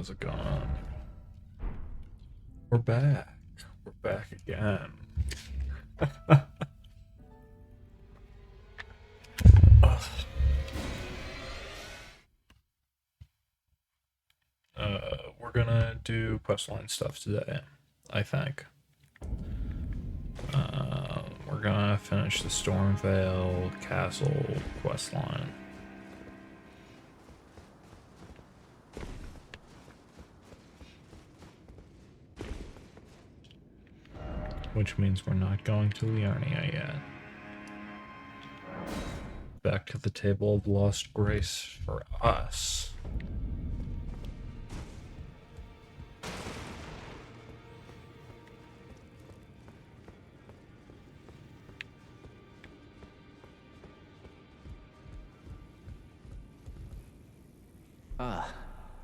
How's it going? We're back. We're back again. We're gonna do questline stuff today, I think. We're gonna finish the Stormvale Castle questline. Which means we're not going to Liurnia yet. Back to the Table of Lost Grace for us.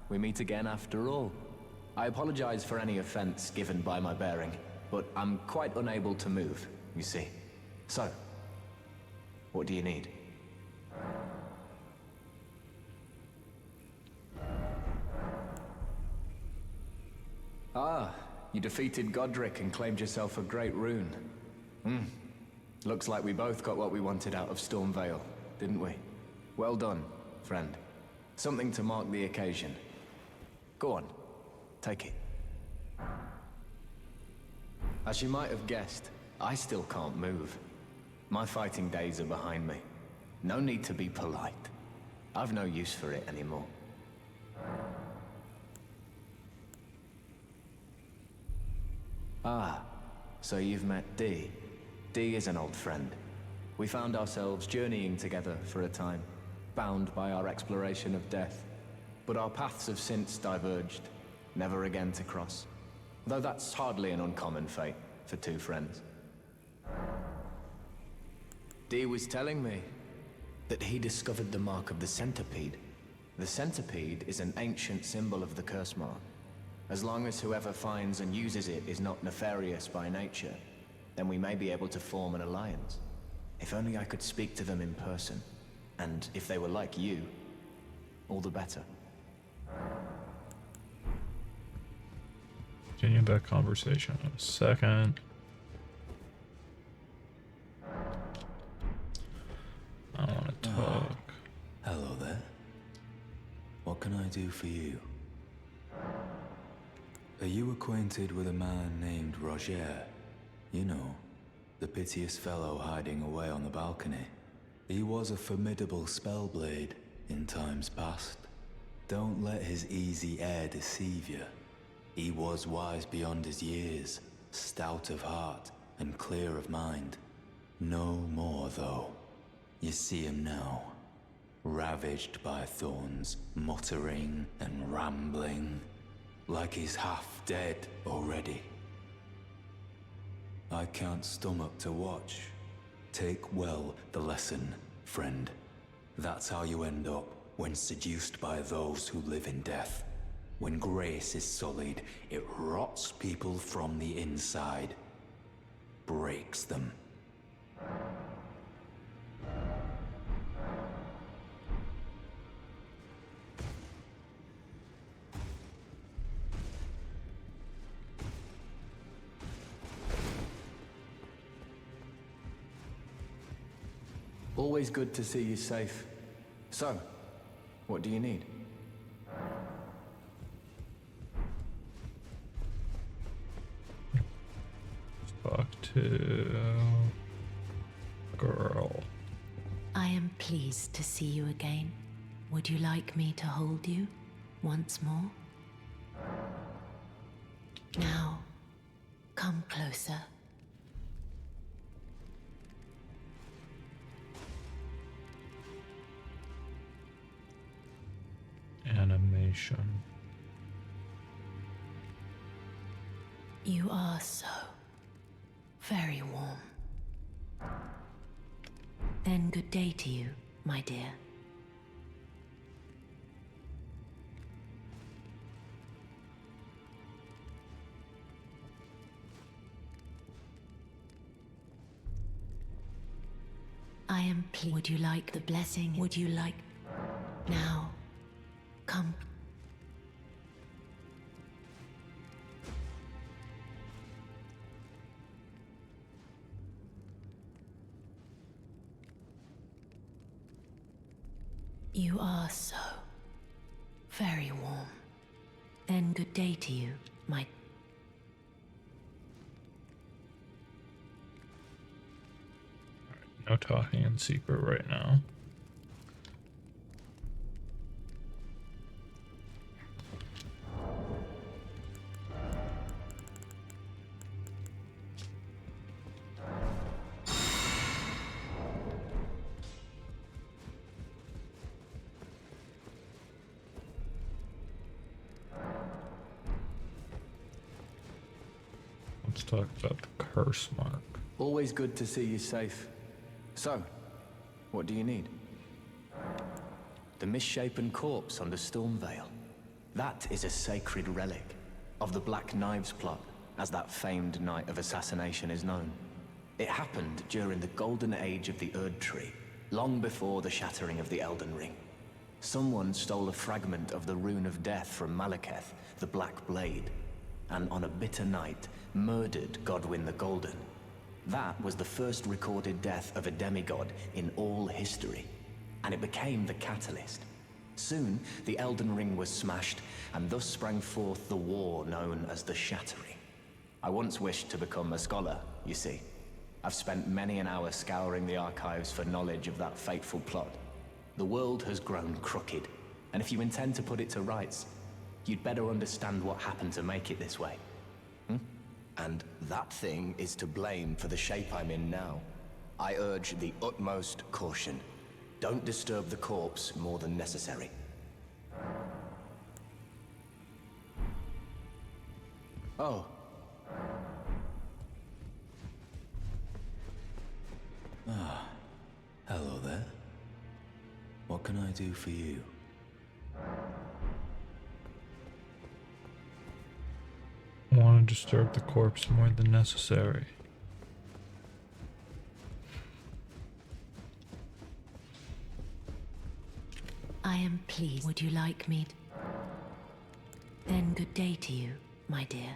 We meet again after all. I apologize for any offense given by my bearing, but I'm quite unable to move, you see. So, what do you need? You defeated Godric and claimed yourself a great rune. Looks like we both got what we wanted out of Stormvale, didn't we? Well done, friend. Something to mark the occasion. Go on, take it. As you might have guessed, I still can't move. My fighting days are behind me. No need to be polite. I've no use for it anymore. So you've met Dee. Dee is an old friend. We found ourselves journeying together for a time, bound by our exploration of death. But our paths have since diverged, never again to cross. Though that's hardly an uncommon fate for two friends. Dee was telling me that he discovered the mark of the centipede. The centipede is an ancient symbol of the curse mark. As long as whoever finds and uses it is not nefarious by nature, then we may be able to form an alliance. If only I could speak to them in person. And if they were like you, all the better. Continue that conversation in a second. I want to talk. Hello there. What can I do for you? Are you acquainted with a man named Roger? You know, the piteous fellow hiding away on the balcony. He was a formidable spellblade in times past. Don't let his easy air deceive you. He was wise beyond his years, stout of heart and clear of mind. No more, though. You see him now, ravaged by thorns, muttering and rambling, like he's half dead already. I can't stomach to watch. Take well the lesson, friend. That's how you end up when seduced by those who live in death. When grace is sullied, it rots people from the inside, breaks them. Always good to see you safe. So, what do you need? Talk to girl. I am pleased to see you again. Would you like me to hold you once more? Now, come closer. Animation. You are so very warm. Then good day to you, my dear. I am pleased. Would you like the blessing? Would you like... Now, come. You are so very warm. Then good day to you, my... No talking in secret right now. Let's talk about the curse mark. Always good to see you safe. So, what do you need? The misshapen corpse under Stormvale. That is a sacred relic of the Black Knives plot, as that famed night of assassination is known. It happened during the golden age of the Erd Tree, long before the shattering of the Elden Ring. Someone stole a fragment of the Rune of Death from Malekith, the Black Blade, and on a bitter night, murdered Godwyn the Golden. That was the first recorded death of a demigod in all history, and it became the catalyst. Soon, the Elden Ring was smashed, and thus sprang forth the war known as the Shattering. I once wished to become a scholar, you see. I've spent many an hour scouring the archives for knowledge of that fateful plot. The world has grown crooked, and if you intend to put it to rights, you'd better understand what happened to make it this way. And that thing is to blame for the shape I'm in now. I urge the utmost caution. Don't disturb the corpse more than necessary. Oh. Ah, hello there. What can I do for you? Want to disturb the corpse more than necessary. I am pleased. Would you like me to... Then good day to you, my dear.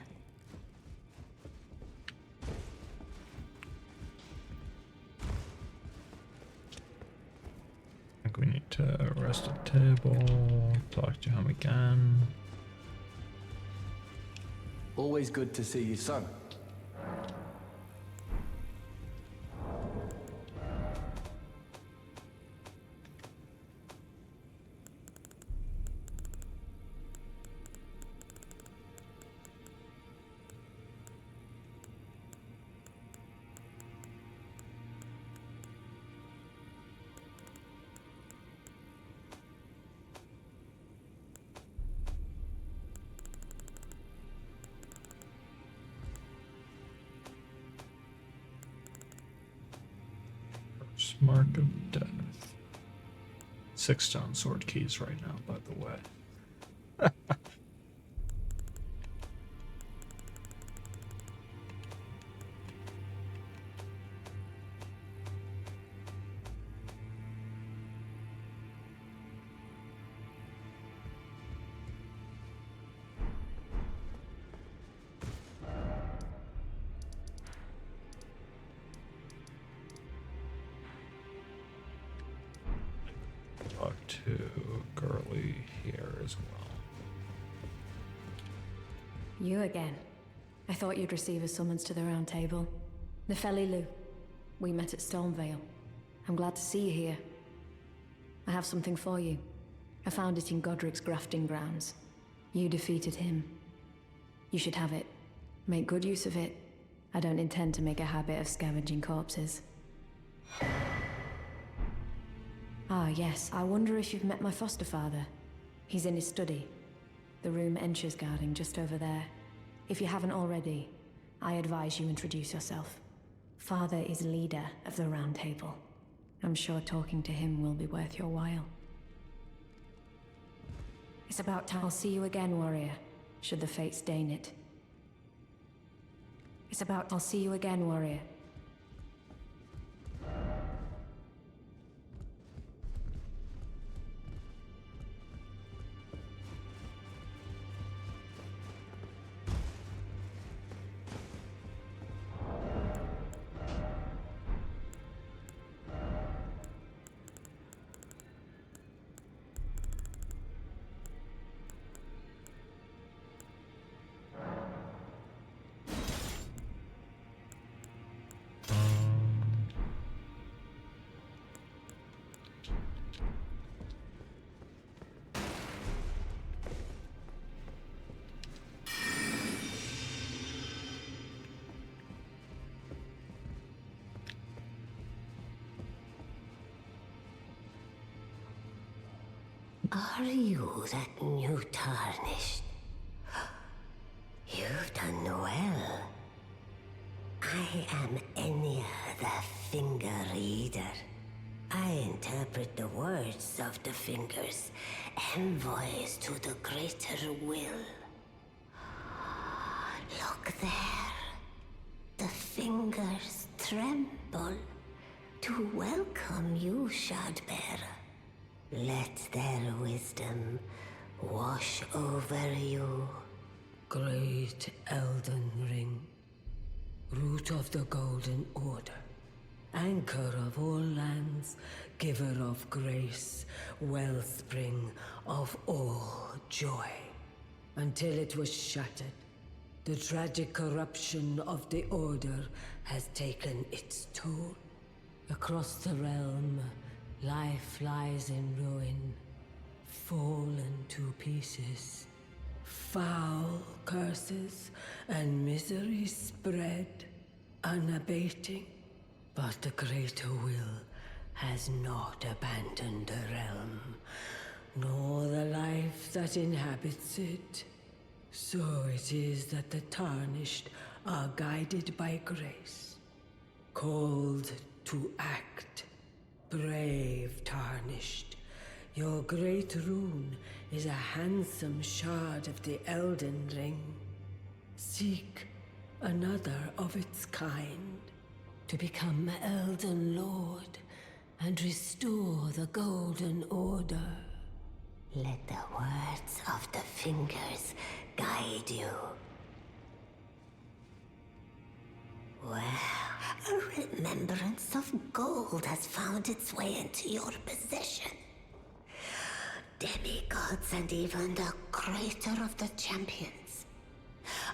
I think we need to rest at the table, talk to him again. Always good to see you, so. Mark of Death. 6 stone sword keys right now, by the way. Talk to Girly here as well. You again. I thought you'd receive a summons to the round table. Nefeli Lu. We met at Stormvale. I'm glad to see you here. I have something for you. I found it in Godric's grafting grounds. You defeated him. You should have it. Make good use of it. I don't intend to make a habit of scavenging corpses. Ah, yes. I wonder if you've met my foster father. He's in his study. The room Encher's guarding just over there. If you haven't already, I advise you introduce yourself. Father is leader of the Round Table. I'm sure talking to him will be worth your while. It's about time. I'll see you again, warrior, should the fates deign it. I'll see you again, warrior. Are you that new Tarnished? You've done well. I am Enya the Finger Reader. I interpret the words of the fingers, envoys to the greater will. Look there. The fingers tremble to welcome you, Shardbearer. Let their wisdom wash over you. Great Elden Ring, root of the Golden Order, anchor of all lands, giver of grace, wellspring of all joy. Until it was shattered, the tragic corruption of the Order has taken its toll. Across the realm, life lies in ruin, fallen to pieces. Foul curses and misery spread, unabating. But the greater will has not abandoned the realm, nor the life that inhabits it. So it is that the Tarnished are guided by grace, called to act. Brave Tarnished, your great rune is a handsome shard of the Elden Ring. Seek another of its kind to become Elden Lord and restore the Golden Order. Let the words of the fingers guide you. Well, a remembrance of gold has found its way into your possession. Demigods and even the creator of the champions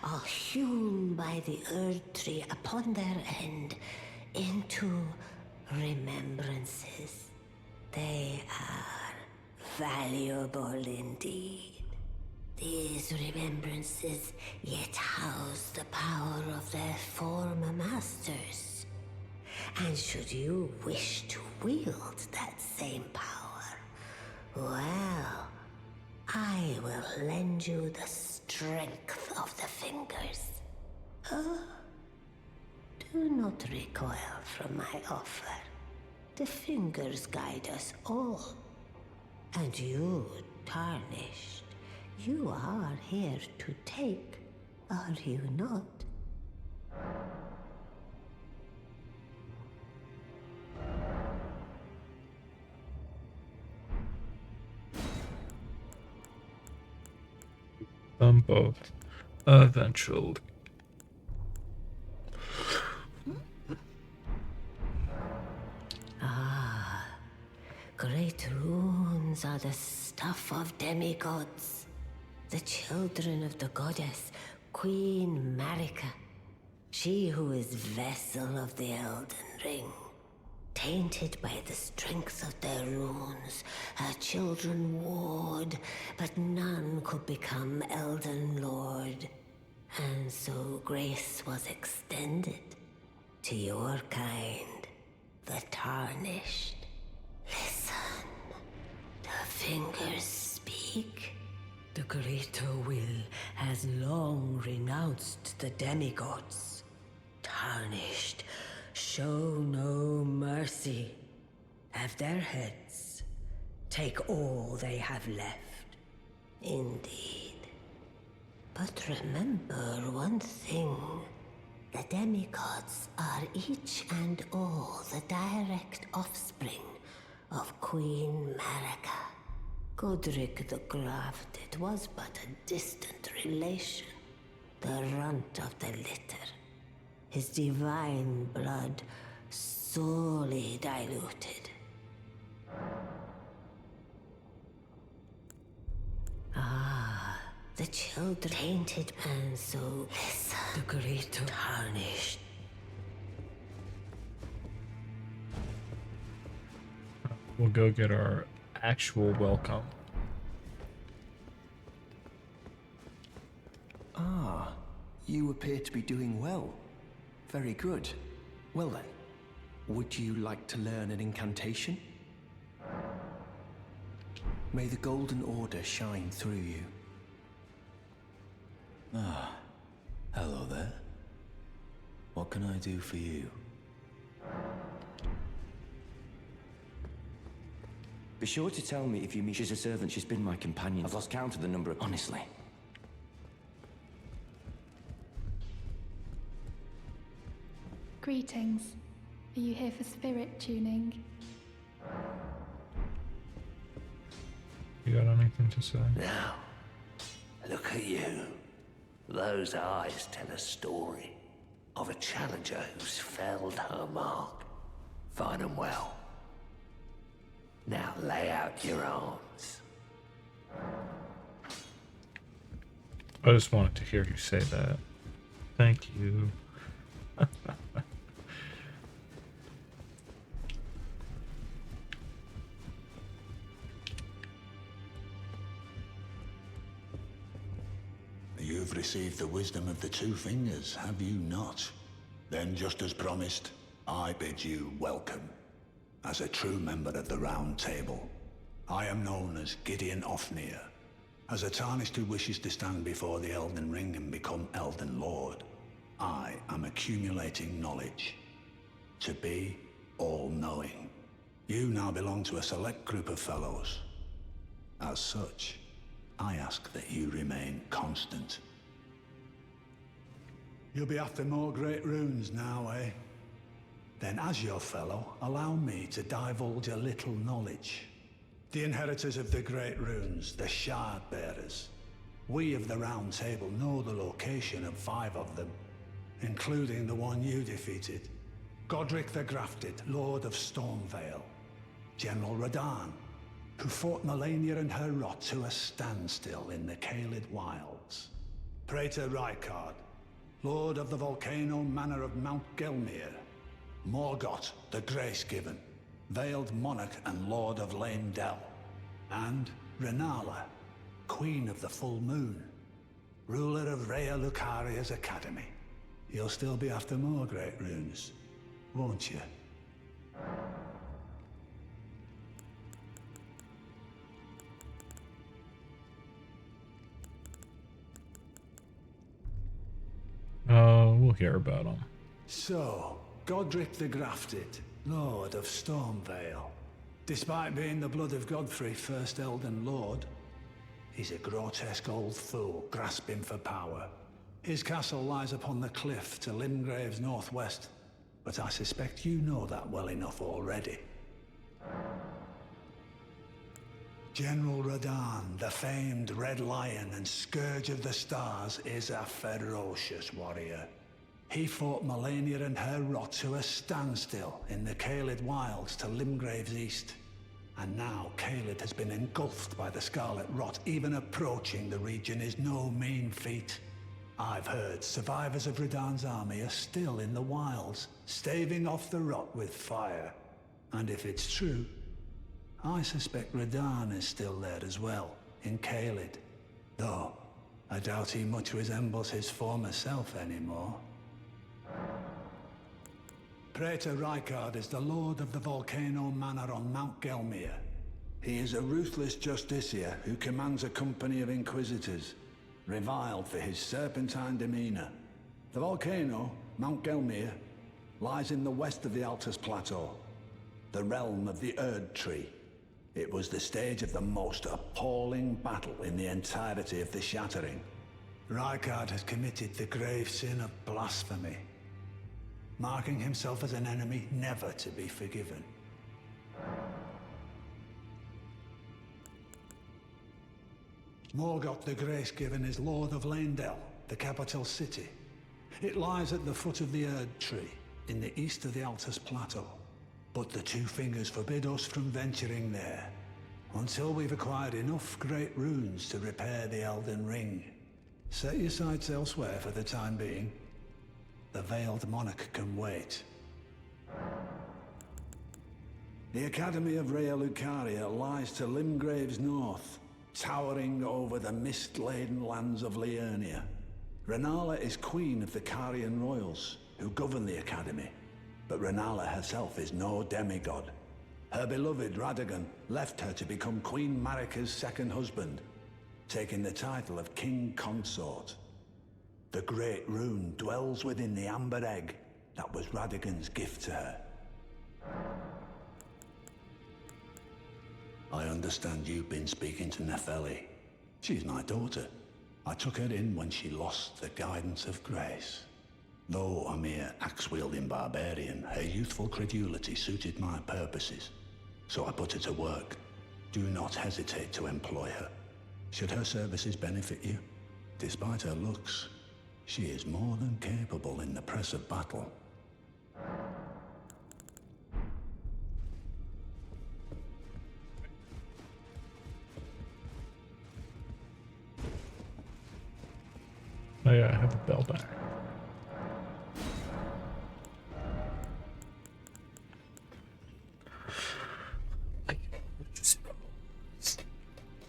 are hewn by the Earth Tree upon their end into remembrances. They are valuable indeed. These remembrances yet house the power of their former masters. And should you wish to wield that same power, well, I will lend you the strength of the fingers. Do not recoil from my offer. The fingers guide us all. And you, Tarnished, you are here to take, are you not? Both. Eventually. Great runes are the stuff of demigods, the children of the goddess, Queen Marika, she who is vessel of the Elden Ring. Tainted by the strength of their runes, her children warred, but none could become Elden Lord. And so grace was extended to your kind, the Tarnished. Listen, the fingers speak. The greater will has long renounced the demigods. Tarnished, show no mercy. Have their heads. Take all they have left. Indeed. But remember one thing. The demigods are each and all the direct offspring of Queen Marika. Godric the Grafted was but a distant relation, the runt of the litter. His divine blood sorely diluted. The children tainted, and so listen. The greater Tarnished. We'll go get our actual welcome. You appear to be doing well. Very good. Well then, would you like to learn an incantation? May the Golden Order shine through you. Ah, hello there. What can I do for you? Be sure to tell me if you meet. She's a servant. She's been my companion. I've lost count of the number of. Honestly. Greetings. Are you here for spirit tuning? You got anything to say? Now, look at you. Those eyes tell a story of a challenger who's felled her mark. Fine and well. Now lay out your arms. I just wanted to hear you say that. Thank you. You've received the wisdom of the Two Fingers, have you not? Then, just as promised, I bid you welcome. As a true member of the Round Table, I am known as Gideon Ofnir. As a Tarnished who wishes to stand before the Elden Ring and become Elden Lord, I am accumulating knowledge. To be all-knowing. You now belong to a select group of fellows. As such, I ask that you remain constant. You'll be after more great runes now, eh? Then as your fellow, allow me to divulge a little knowledge. The inheritors of the great runes, the Shard Bearers. We of the Round Table know the location of 5 of them, including the one you defeated. Godric the Grafted, Lord of Stormvale. General Radahn, who fought Melania and her rot to a standstill in the Caelid Wilds. Praetor Rykard, Lord of the Volcano Manor of Mount Gelmir. Morgott, the Grace-Given, Veiled Monarch and Lord of Leyndell. And Renala, Queen of the Full Moon, ruler of Rhea Lucaria's Academy. You'll still be after more great runes, won't you? We'll hear about him. So, Godric the Grafted, Lord of Stormvale. Despite being the blood of Godfrey, first Elden Lord, he's a grotesque old fool grasping for power. His castle lies upon the cliff to Limgrave's northwest, but I suspect you know that well enough already. General Radahn, the famed Red Lion and Scourge of the Stars, is a ferocious warrior. He fought Melania and her rot to a standstill in the Caelid Wilds to Limgrave's east. And now Caelid has been engulfed by the Scarlet Rot. Even approaching the region is no mean feat. I've heard survivors of Radahn's army are still in the wilds, staving off the rot with fire. And if it's true, I suspect Radahn is still there as well, in Caelid. Though, I doubt he much resembles his former self anymore. Praetor Rykard is the Lord of the Volcano Manor on Mount Gelmir. He is a ruthless justiciar who commands a company of inquisitors, reviled for his serpentine demeanor. The volcano, Mount Gelmir, lies in the west of the Altus Plateau, the realm of the Erd Tree. It was the stage of the most appalling battle in the entirety of the Shattering. Rykard has committed the grave sin of blasphemy, marking himself as an enemy never to be forgiven. Morgott the Grace-Given is Lord of Leyndell, the capital city. It lies at the foot of the Erd Tree, in the east of the Altus Plateau. But the Two Fingers forbid us from venturing there, until we've acquired enough great runes to repair the Elden Ring. Set your sights elsewhere for the time being. The Veiled Monarch can wait. The Academy of Rhea Lucaria lies to Limgrave's north, towering over the mist-laden lands of Liurnia. Renala is queen of the Carian royals, who govern the Academy. But Renala herself is no demigod. Her beloved Radagon left her to become Queen Marika's second husband, taking the title of King Consort. The Great Rune dwells within the amber egg that was Radagon's gift to her. I understand you've been speaking to Nefeli. She's my daughter. I took her in when she lost the guidance of grace. Though a mere axe-wielding barbarian, her youthful credulity suited my purposes. So I put her to work. Do not hesitate to employ her. Should her services benefit you, despite her looks, she is more than capable in the press of battle. Oh yeah, I have a bell back.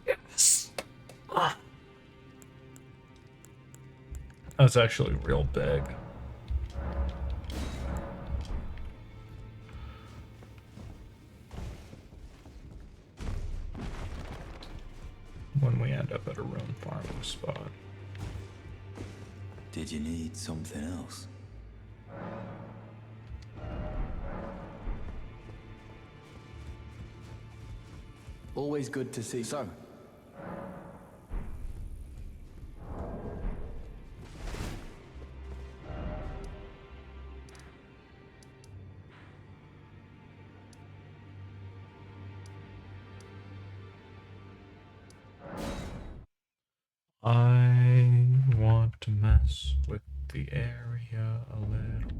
Yes. That's actually real big. When we end up at a rune farming spot. Did you need something else? Always good to see. So, I want to mess with the area a little bit.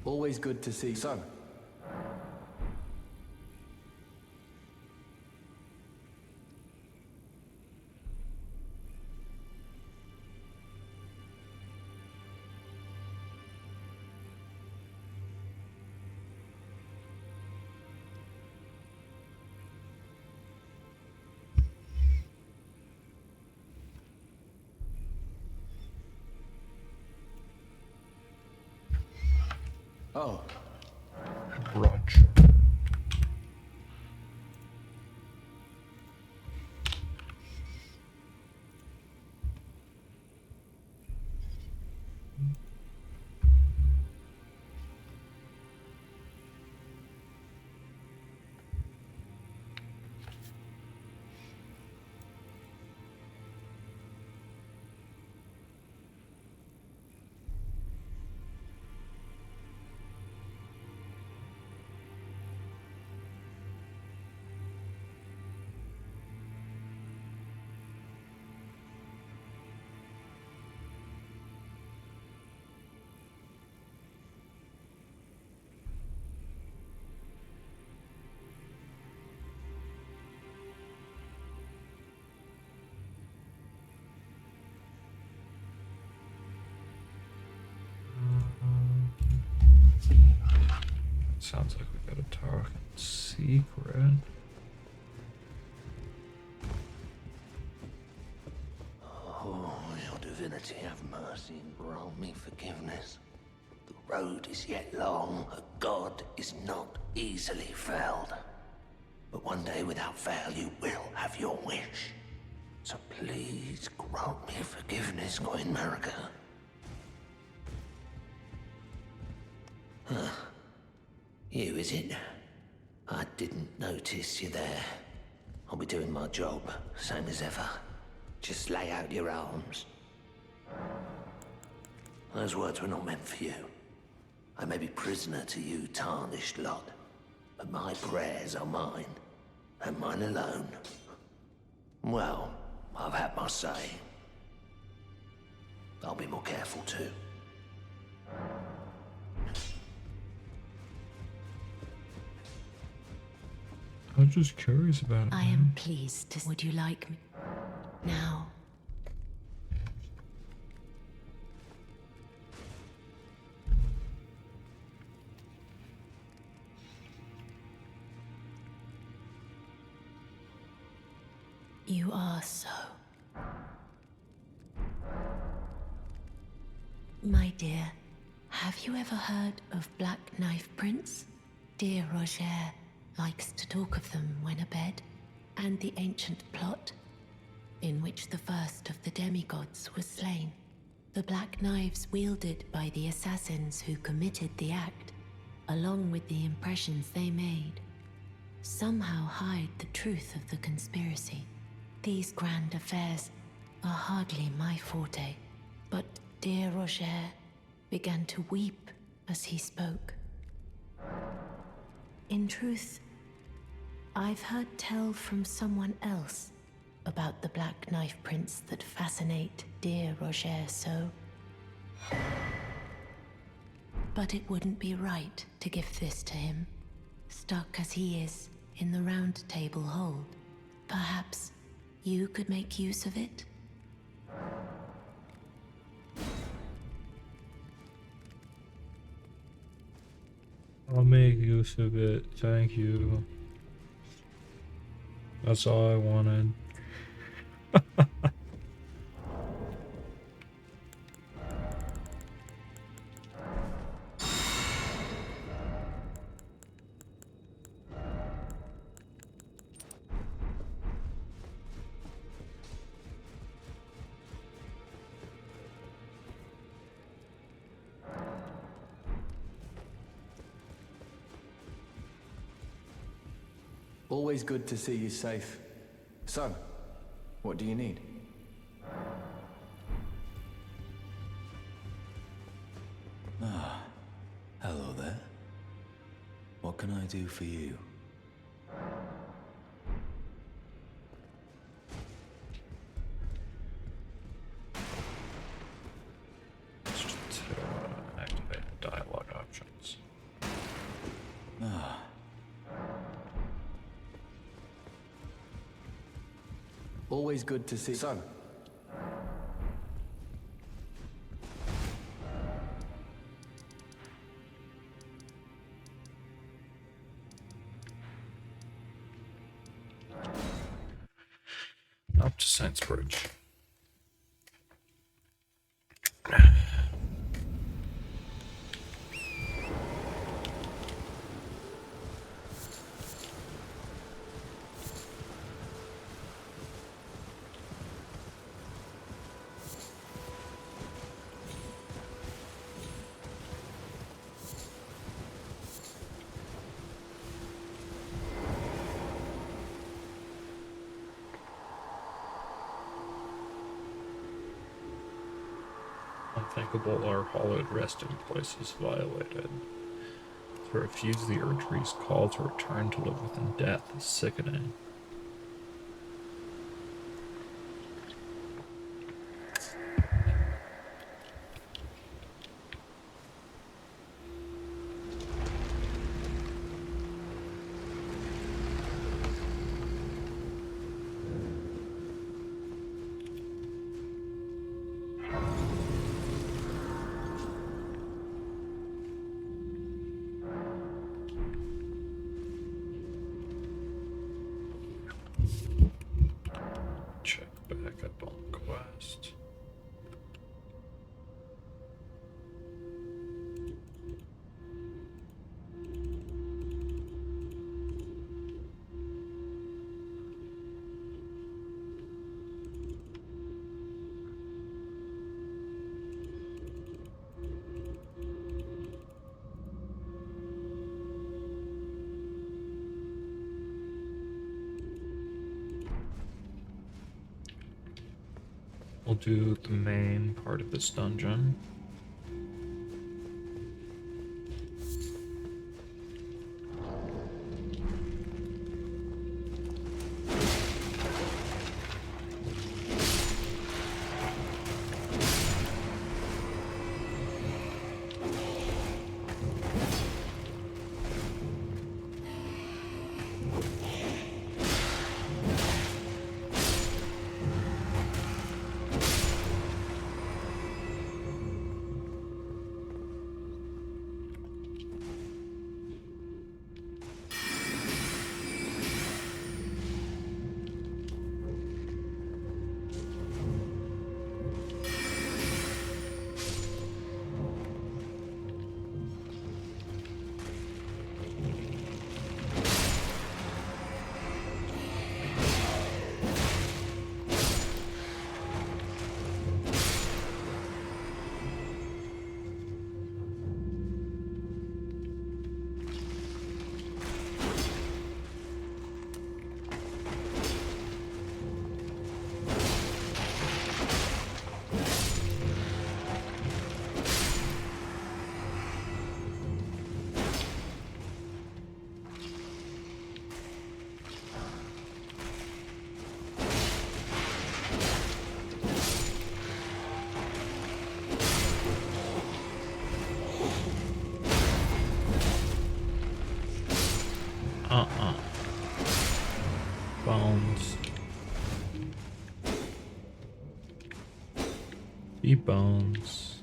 always good to see. So, Oh. Roger. Sounds like we got a Tarkin secret. Oh, your divinity, have mercy and grant me forgiveness. The road is yet long, a god is not easily felled. But one day without fail you will have your wish. So please grant me forgiveness, Queen Marika. Huh. You, is it? I didn't notice you there. I'll be doing my job, same as ever. Just lay out your arms. Those words were not meant for you. I may be prisoner to you, tarnished lot, but my prayers are mine, and mine alone. Well, I've had my say. I'll be more careful too. I'm just curious about it. I am pleased to... Would you like me? Now. You are so. My dear, have you ever heard of Black Knife Prince? Dear Roger likes to talk of them when abed, and the ancient plot in which the first of the demigods was slain. The black knives wielded by the assassins who committed the act, along with the impressions they made, somehow hide the truth of the conspiracy. These grand affairs are hardly my forte, but dear Roger began to weep as he spoke. In truth, I've heard tell from someone else about the Black Knife Prince that fascinate dear Roger so. But it wouldn't be right to give this to him, stuck as he is in the Round Table hold. Perhaps you could make use of it? I'll make use of it, thank you. That's all I wanted. Always good to see you safe. So, what do you need? Ah, hello there. What can I do for you? Just activate dialogue options. Ah. Always good to see. So, Up to Saints Bridge. unthinkable or hallowed resting places violated. To refuse the Erdtree's call to return to live within death is sickening. Check back up on quest. We'll do the main part of this dungeon. Bones. Be bones.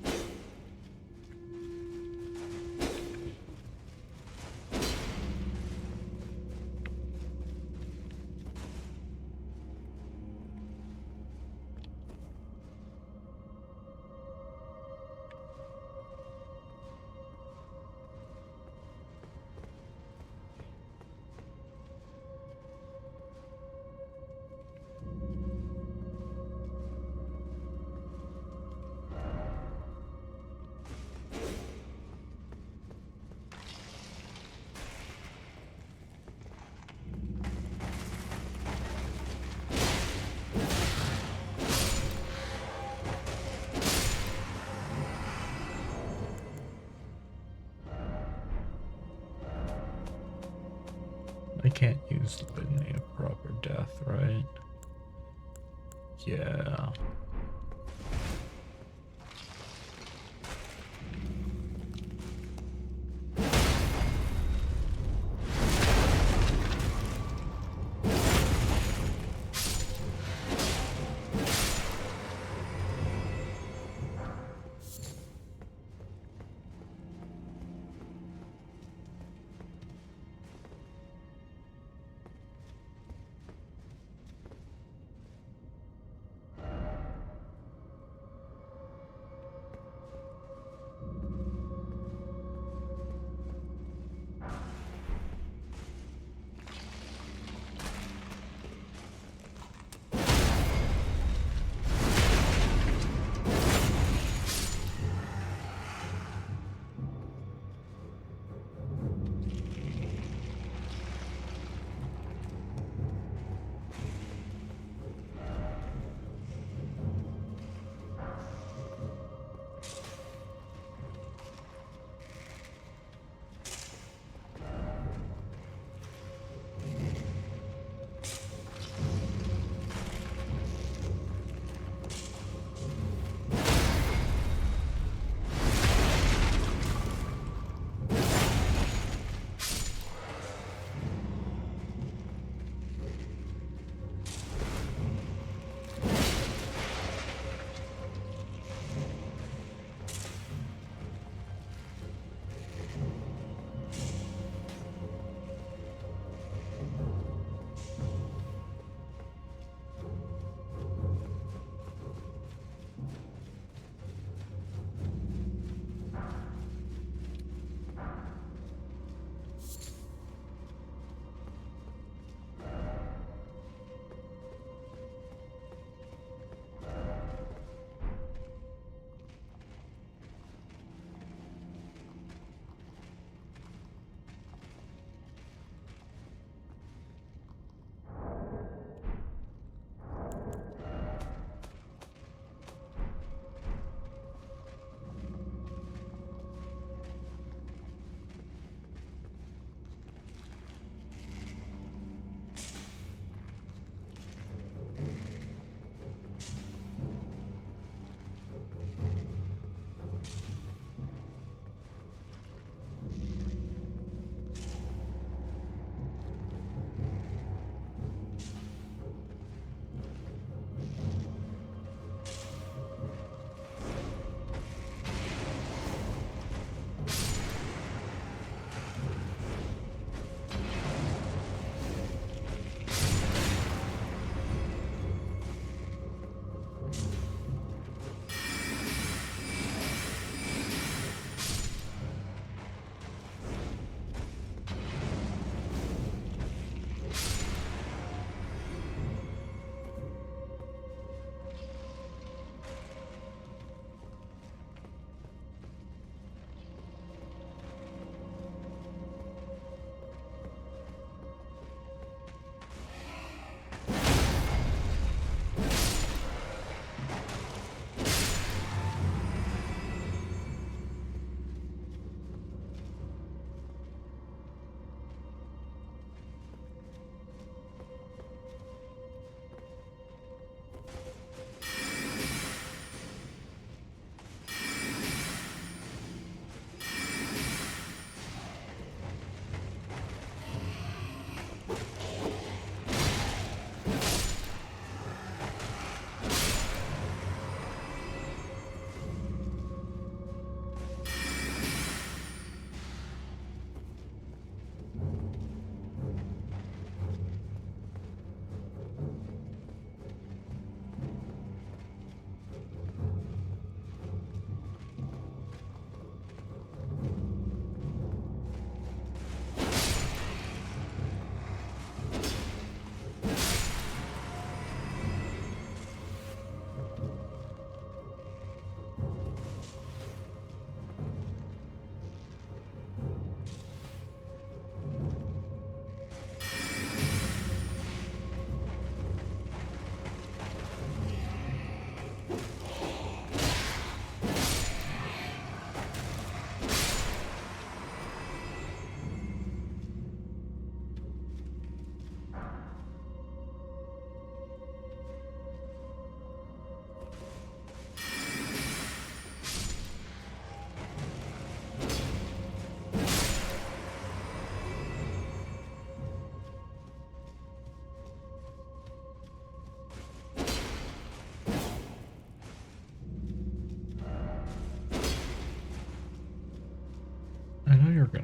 I can't use the Litany of Proper Death, right? Yeah.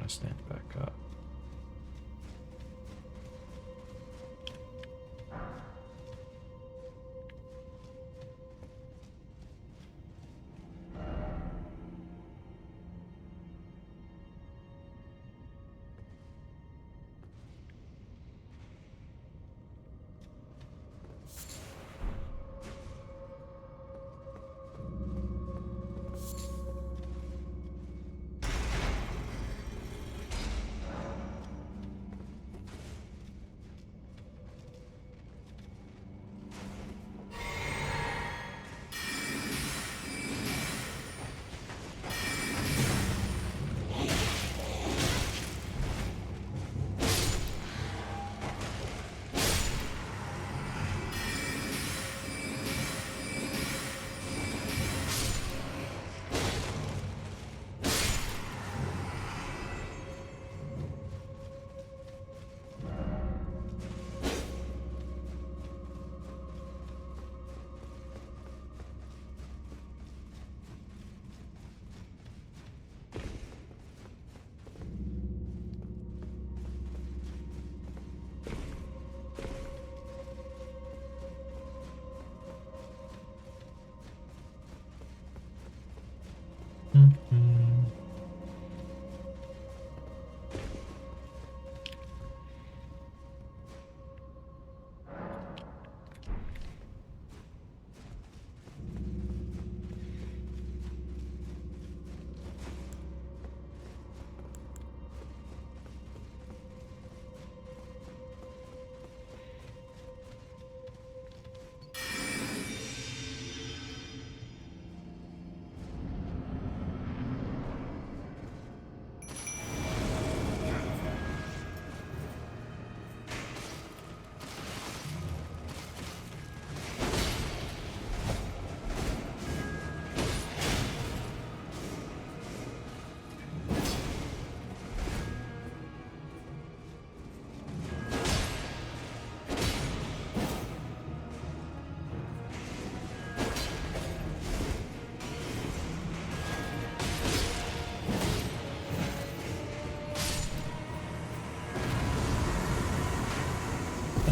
gonna stand back up.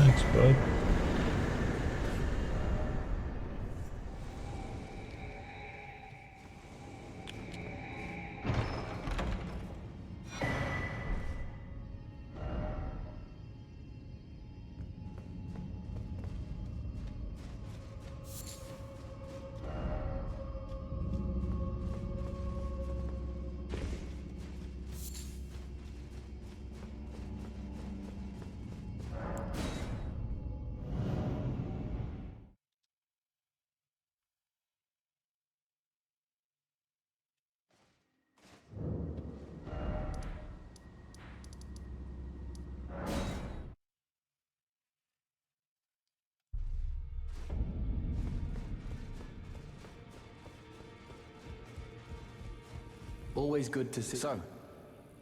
Thanks, bud. Always good to see. So,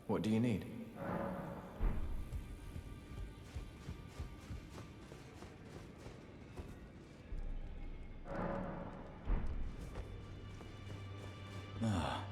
what do you need? Ah.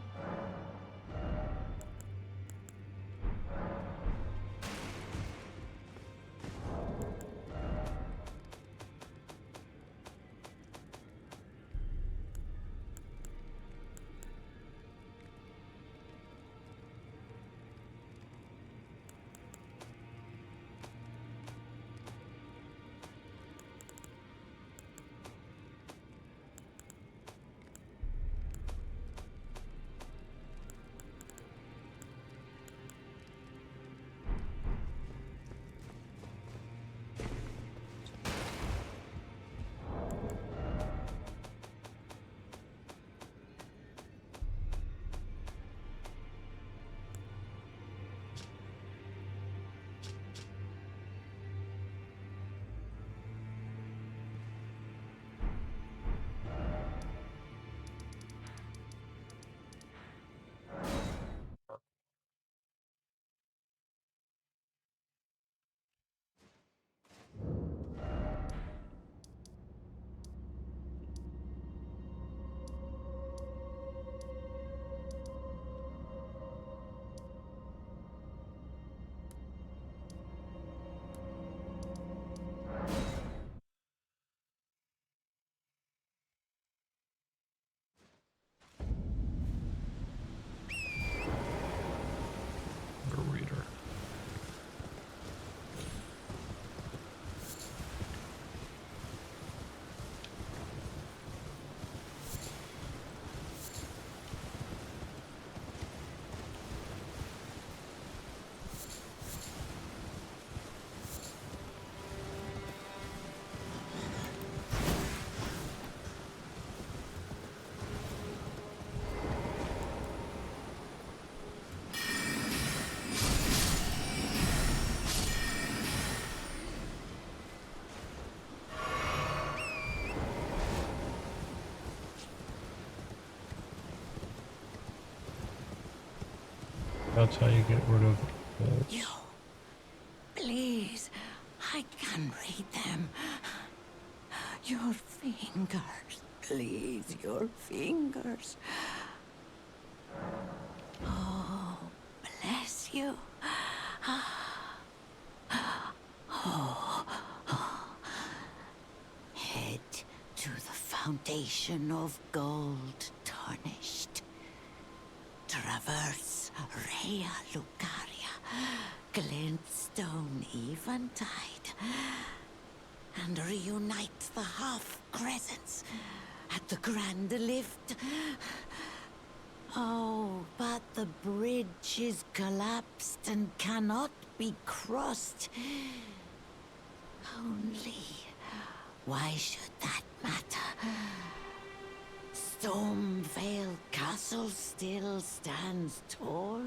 That's how you get rid of bolts. You. Please. I can read them. Your fingers. Please, your fingers. Oh, bless you. Head to the fountain of gold tarnished. Traverse Rhea Lucaria, glintstone eventide, and reunite the half-crescents at the grand lift. Oh, but the bridge is collapsed and cannot be crossed. Only, why should that matter? Stormvale Castle still stands tall.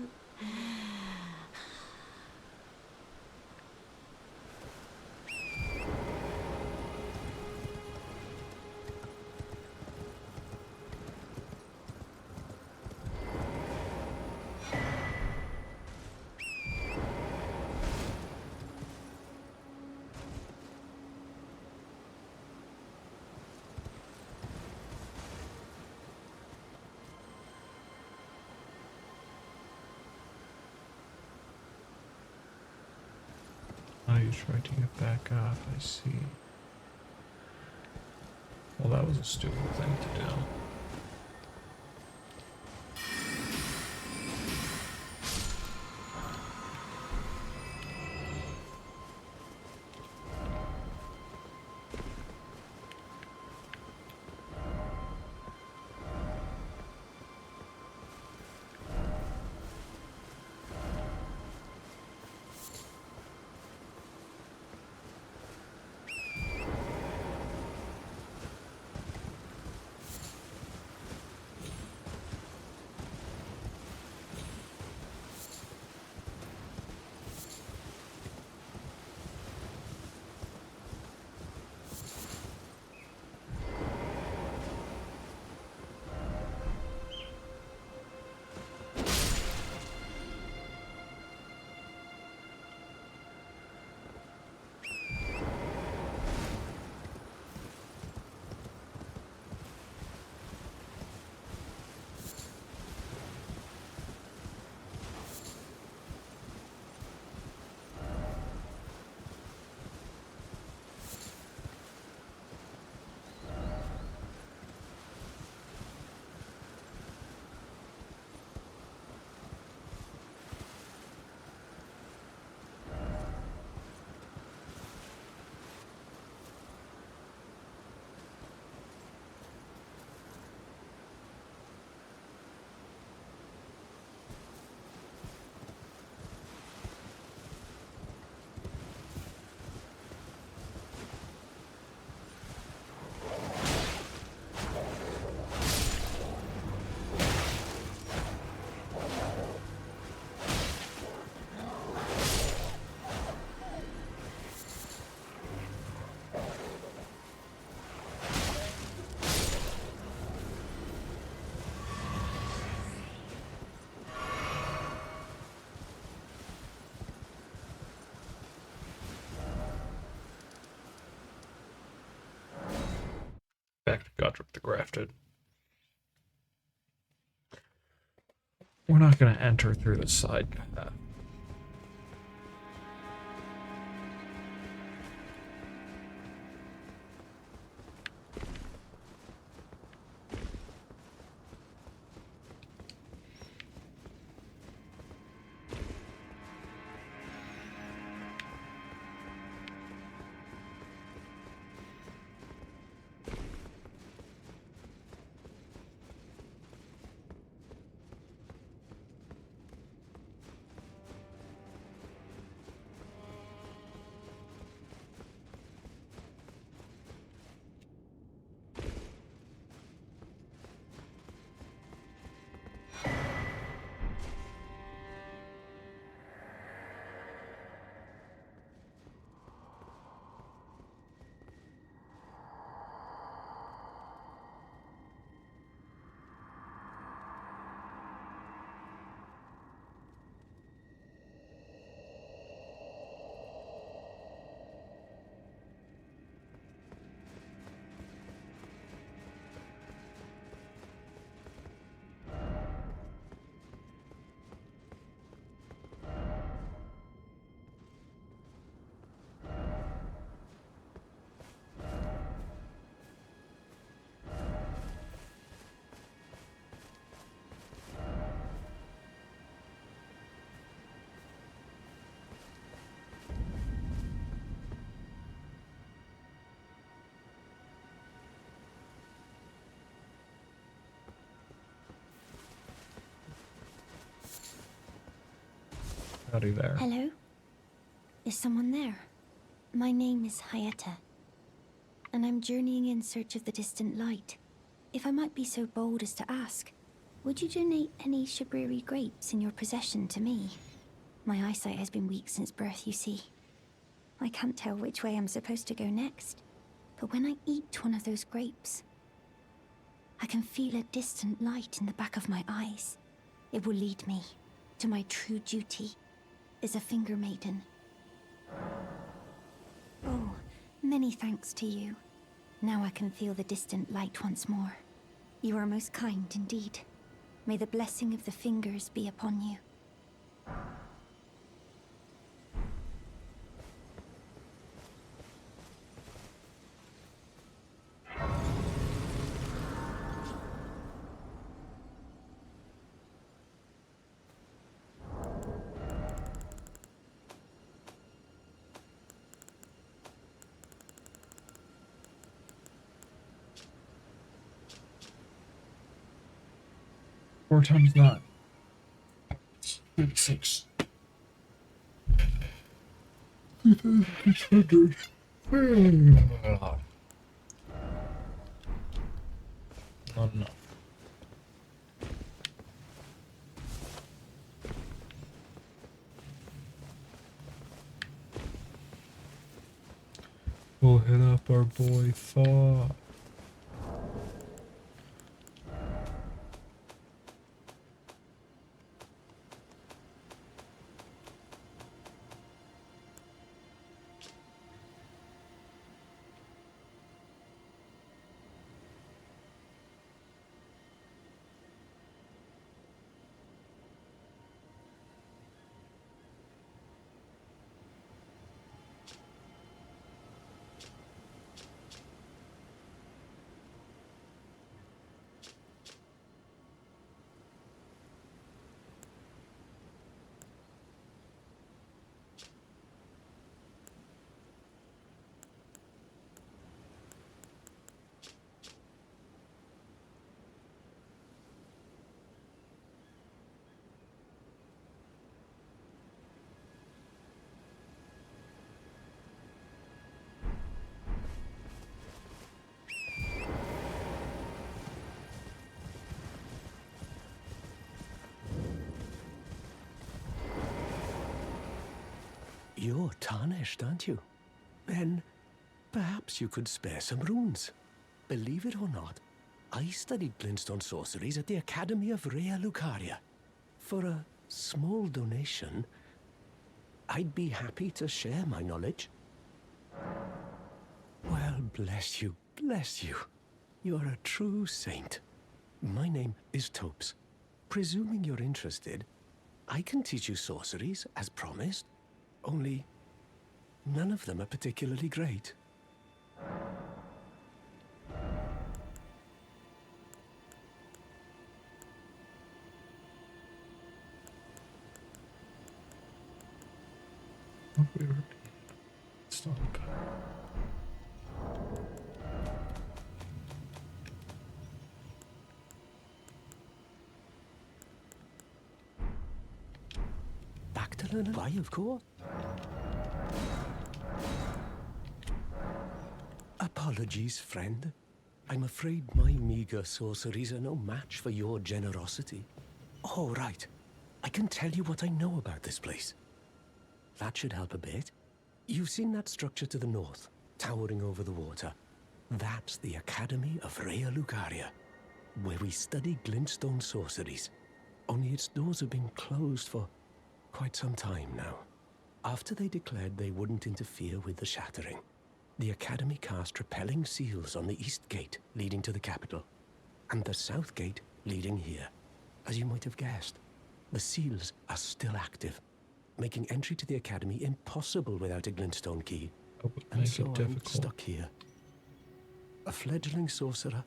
Oh, you tried to get back up, I see. Well, that was a stupid thing to do. Back to Godric the Grafted. We're not going to enter through the side path. Howdy there. Hello? Is someone there? My name is Hayeta, and I'm journeying in search of the distant light. If I might be so bold as to ask, would you donate any Shabriri grapes in your possession to me? My eyesight has been weak since birth, you see. I can't tell which way I'm supposed to go next, but when I eat one of those grapes, I can feel a distant light in the back of my eyes. It will lead me to my true duty as a finger maiden. Oh, many thanks to you. Now I can feel the distant light once more. You are most kind indeed. May the blessing of the fingers be upon you. Four times nine. 36. 2,600. Not enough. We'll hit up our boy Thought. You're tarnished, aren't you? Then perhaps you could spare some runes. Believe it or not, I studied glintstone sorceries at the Academy of Rea Lucaria. For a small donation, I'd be happy to share my knowledge. Well, bless you, bless you. You're a true saint. My name is Topes. Presuming you're interested, I can teach you sorceries, as promised. Only, none of them are particularly great. Stop. Back to learn why, of course. Apologies, friend. I'm afraid my meager sorceries are no match for your generosity. Oh, right. I can tell you what I know about this place. That should help a bit. You've seen that structure to the north, towering over the water. That's the Academy of Rea Lucaria, where we study glintstone sorceries. Only its doors have been closed for quite some time now. After they declared they wouldn't interfere with the shattering, the Academy cast repelling seals on the east gate leading to the capital, and the south gate leading here. As you might have guessed, the seals are still active, making entry to the Academy impossible without a glintstone key. And so I'm stuck here. A fledgling sorcerer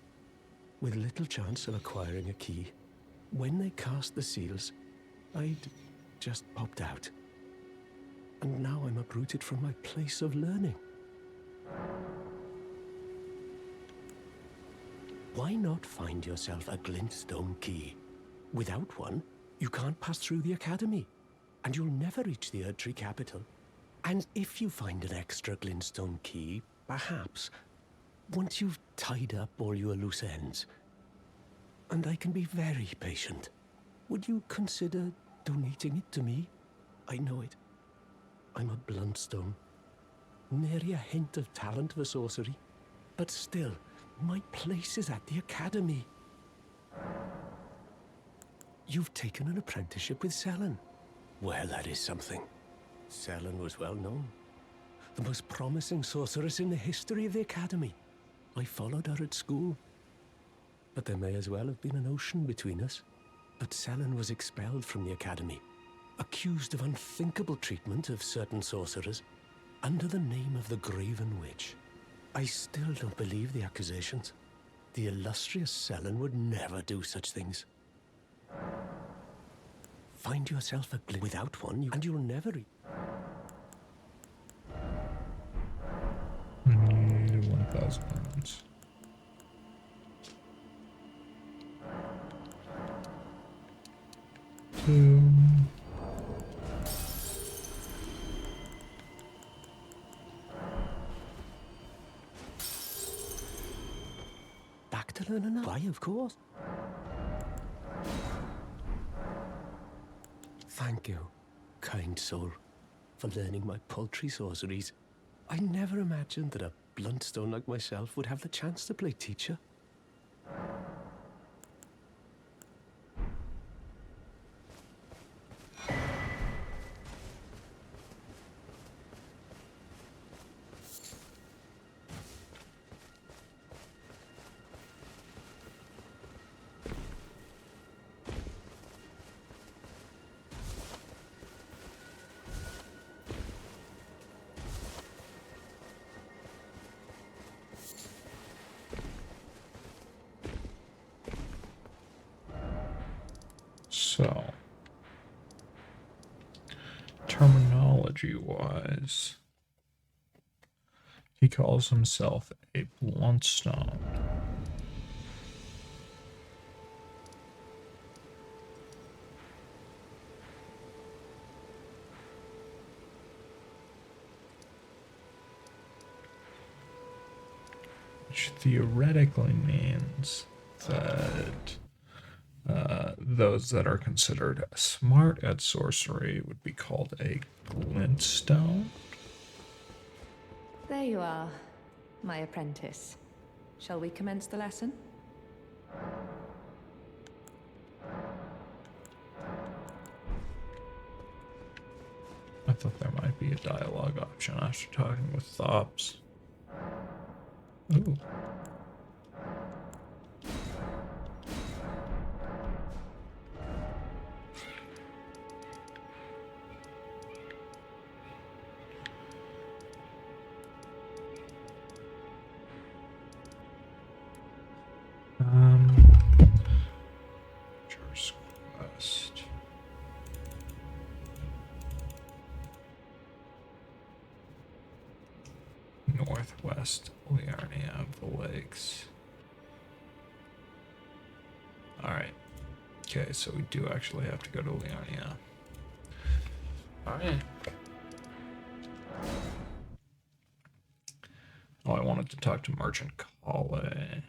with little chance of acquiring a key. When they cast the seals, I'd just popped out. And now I'm uprooted from my place of learning. Why not find yourself a glintstone key? Without one, you can't pass through the Academy. and you'll never reach the Erdtree capital. And if you find an extra glintstone key, perhaps, once you've tied up all your loose ends, and I can be very patient, would you consider donating it to me? I know it. I'm a bluntstone. Nary a hint of talent for sorcery. But still, my place is at the academy. You've taken an apprenticeship with Selen. Well, that is something. Selen was well known. The most promising sorceress in the history of the academy. I followed her at school. But there may as well have been an ocean between us. But Selen was expelled from the academy, accused of unthinkable treatment of certain sorcerers, under the name of the Graven Witch. I still don't believe the accusations. The illustrious Selen would never do such things. Find yourself a glint without one, and you'll never eat. I need 1,000 pounds. Two. Back to learn another. Why, of course. Thank you, kind soul, for learning my paltry sorceries. I never imagined that a bluntstone like myself would have the chance to play teacher. So, terminology-wise, he calls himself a bluntstone. Which theoretically means that those that are considered smart at sorcery would be called a glintstone. There you are, my apprentice. Shall we commence the lesson? I thought there might be a dialogue option after talking with Thops. Ooh. First quest. Northwest Liarnia of the Lakes. Alright. Okay, so we do actually have to go to Liarnia. Alright. Oh, I wanted to talk to Merchant Kale.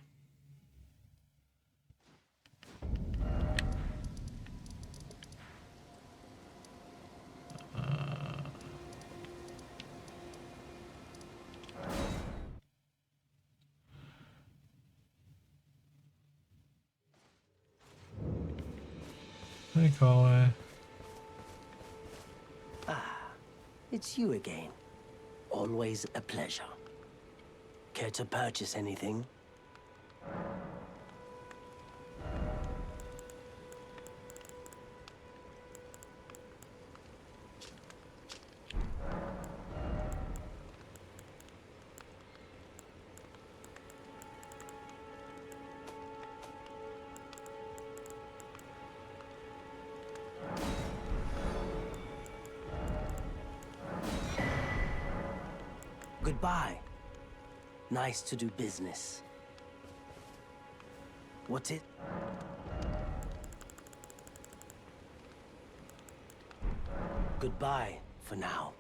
Hey, Kale. It's you again. Always a pleasure. Care to purchase anything? Goodbye. Nice to do business. What's it? Goodbye for now.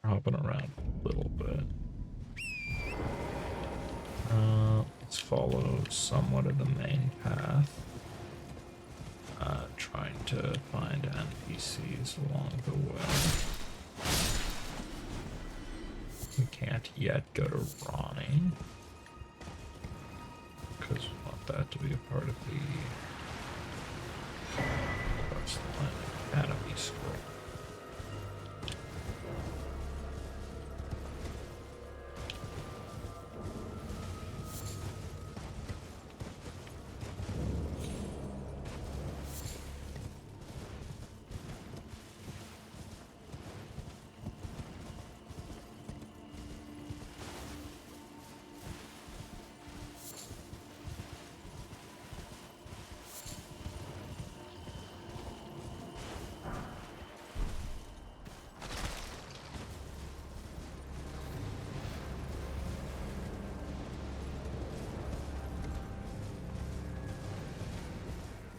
Hopping around a little bit. Let's follow somewhat of the main path. Trying to find NPCs along the way. We can't yet go to Ronnie, because we want that to be a part of the Academy School.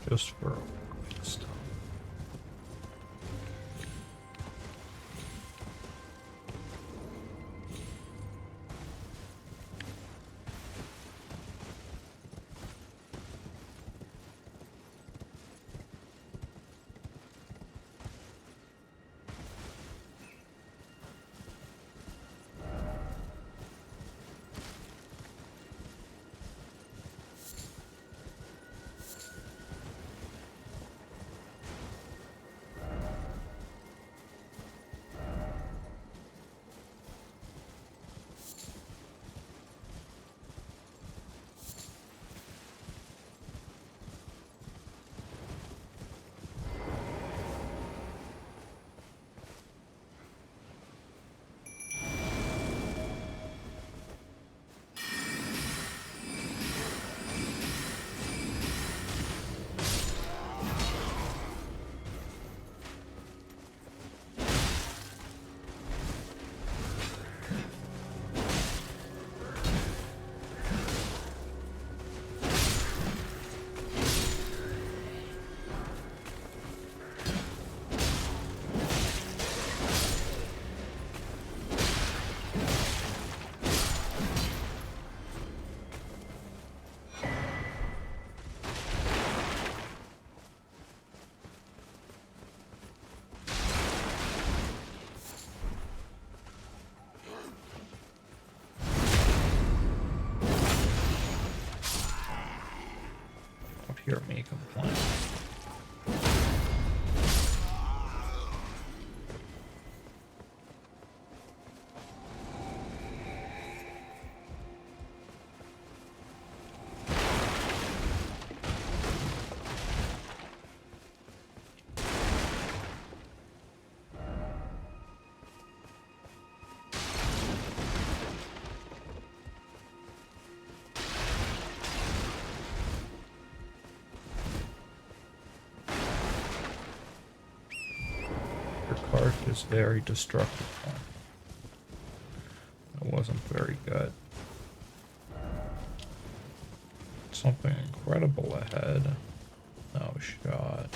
Just for a quick stop. Hear me complain. Your card is very destructive. That wasn't very good. Something incredible ahead. No shot.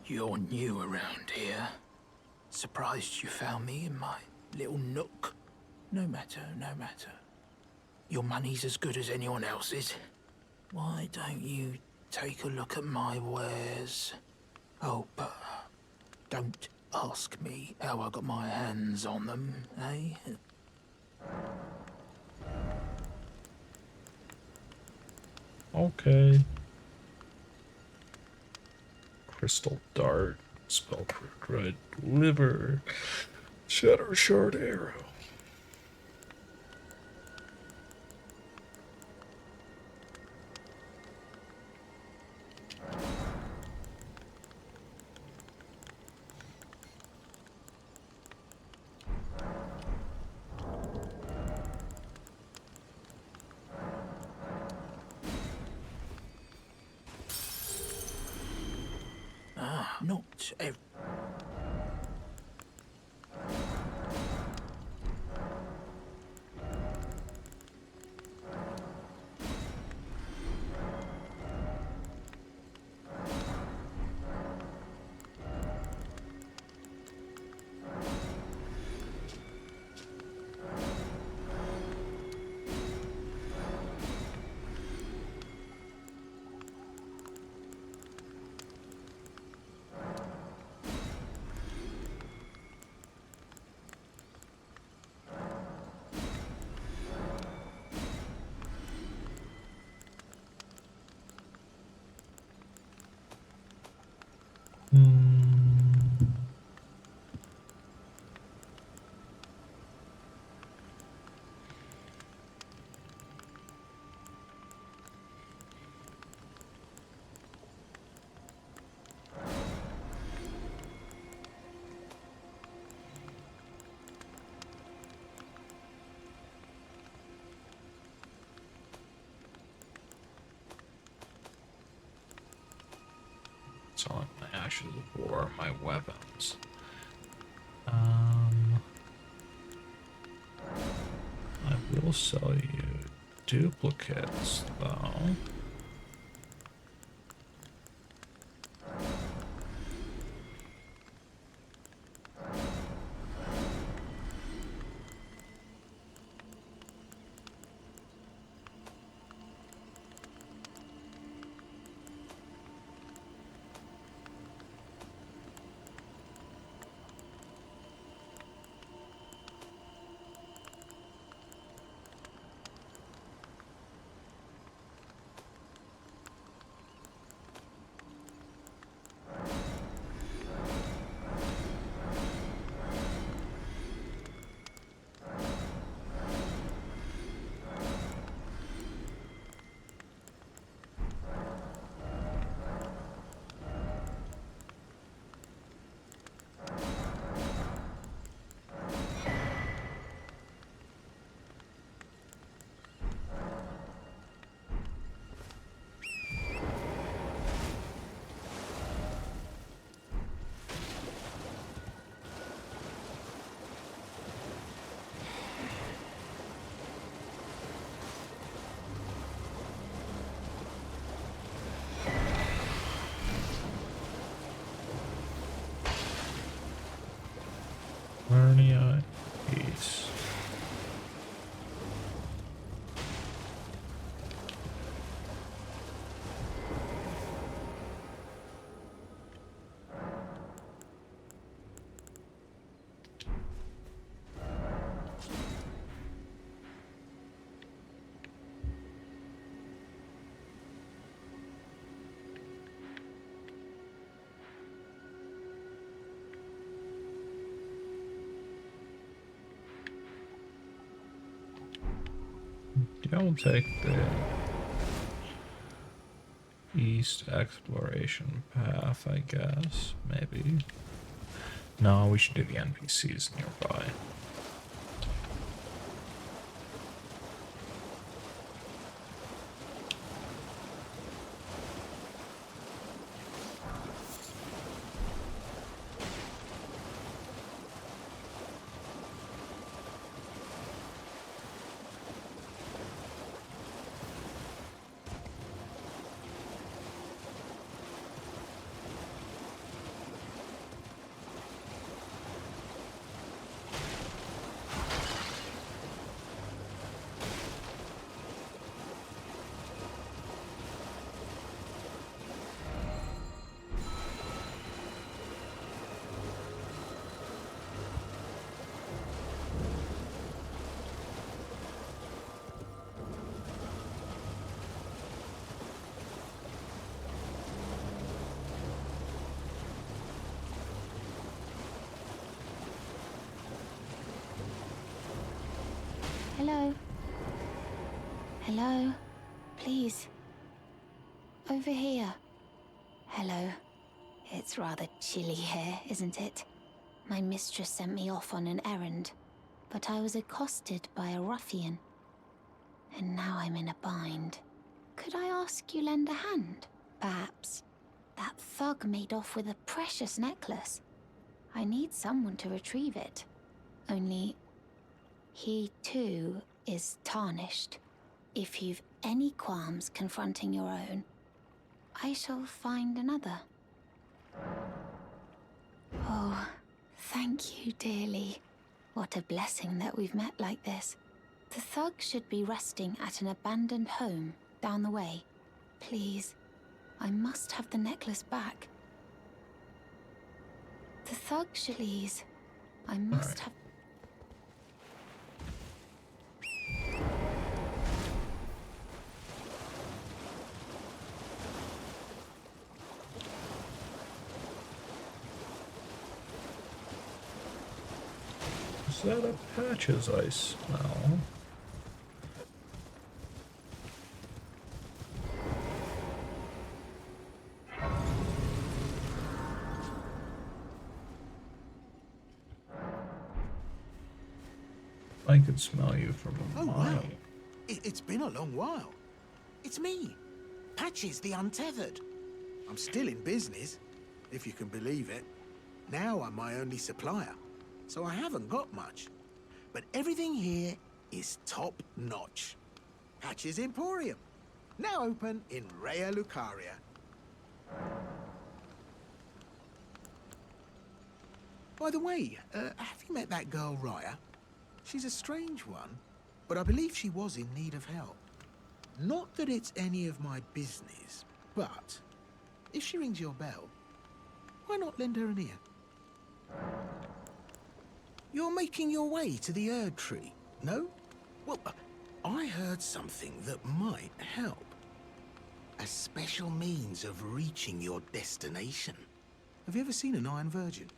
You're new around here. Surprised you found me in my little nook. No matter, no matter. Your money's as good as anyone else's. Why don't you take a look at my wares? Oh, but don't ask me how I got my hands on them, eh? Okay. Crystal Dart, Spellcraft Red Liver, Shatter Shard Arrow. It's Selling my ashes of war, my weapons. I will sell you duplicates, though. Narnia Peace. Don't take the east exploration path, I guess. Maybe. No, we should do the NPCs nearby. Hello? Hello? Please. Over here. Hello. It's rather chilly here, isn't it? My mistress sent me off on an errand, but I was accosted by a ruffian. And now I'm in a bind. Could I ask you lend a hand, perhaps? That thug made off with a precious necklace. I need someone to retrieve it. Only, he too is tarnished. If you've any qualms confronting your own, I shall find another. Oh, thank you dearly. What a blessing that we've met like this. The thug should be resting at an abandoned home down the way. Please, I must have the necklace back. The thug should please. I must have... Is that a Patches I smell? I could smell you from a mile. Wow. It's been a long while. It's me, Patches the Untethered. I'm still in business, if you can believe it. Now I'm my only supplier, so I haven't got much. But everything here is top-notch. Patches Emporium, now open in Raya Lucaria. By the way, have you met that girl, Raya? She's a strange one, but I believe she was in need of help. Not that it's any of my business, but if she rings your bell, why not lend her an ear? You're making your way to the Erd Tree, no? Well, I heard something that might help. A special means of reaching your destination. Have you ever seen an Iron Virgin?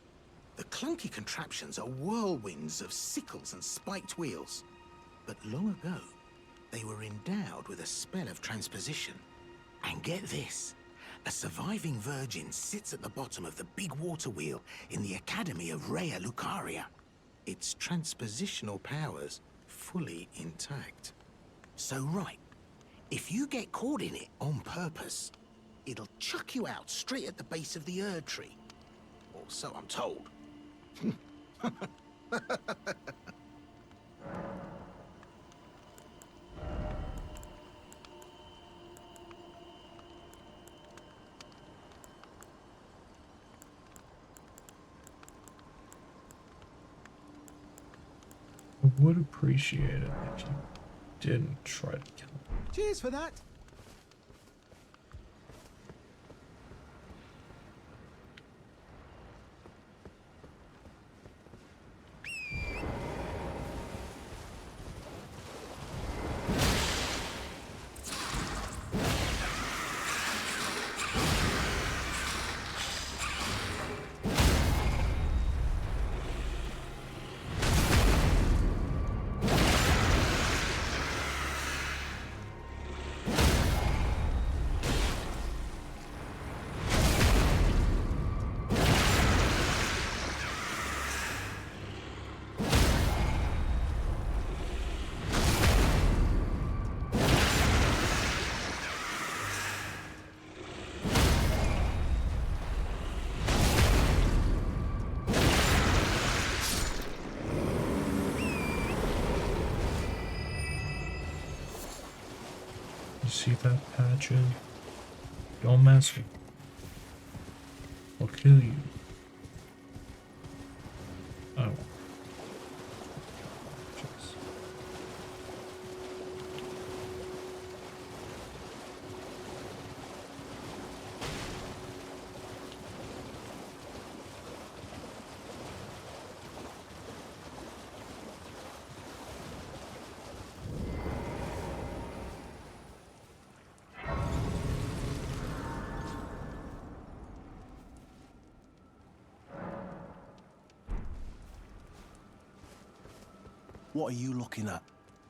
The clunky contraptions are whirlwinds of sickles and spiked wheels. But long ago, they were endowed with a spell of transposition. And get this, a surviving virgin sits at the bottom of the big water wheel in the Academy of Raya Lucaria. Its transpositional powers fully intact. So right, if you get caught in it on purpose, it'll chuck you out straight at the base of the Erd Tree. Or so I'm told. I would appreciate it if you didn't try to kill me. Cheers for that. You see that, Patches? Don't mess with me. I'll kill you. I won't. Patches. What are you looking at?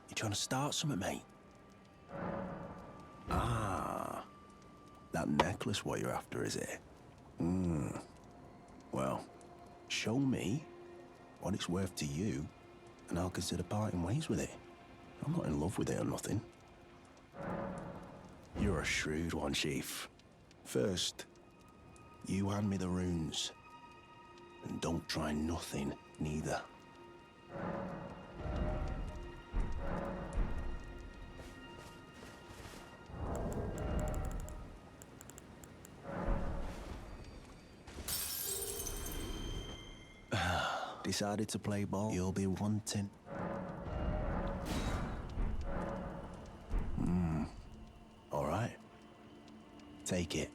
You trying to start something, mate? Ah, that necklace what you're after, is it? Well, show me what it's worth to you, and I'll consider parting ways with it. I'm not in love with it or nothing. You're a shrewd one, Chief. First, You hand me the runes. And don't try nothing, neither. Decided to play ball, you'll be wanting. Alright. Take it.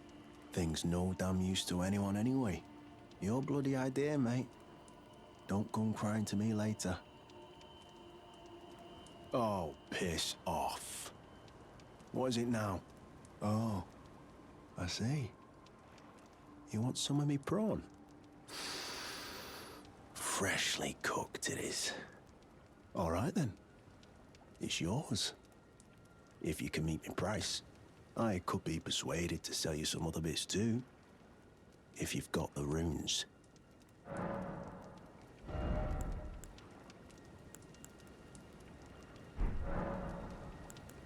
Thing's no damn use to anyone anyway. Your bloody idea, mate. Don't come crying to me later. Oh, piss off. What is it now? Oh, I see. You want some of me prawn? Freshly cooked it is. All right then. It's yours. If you can meet me price. I could be persuaded to sell you some other bits too. If you've got the runes.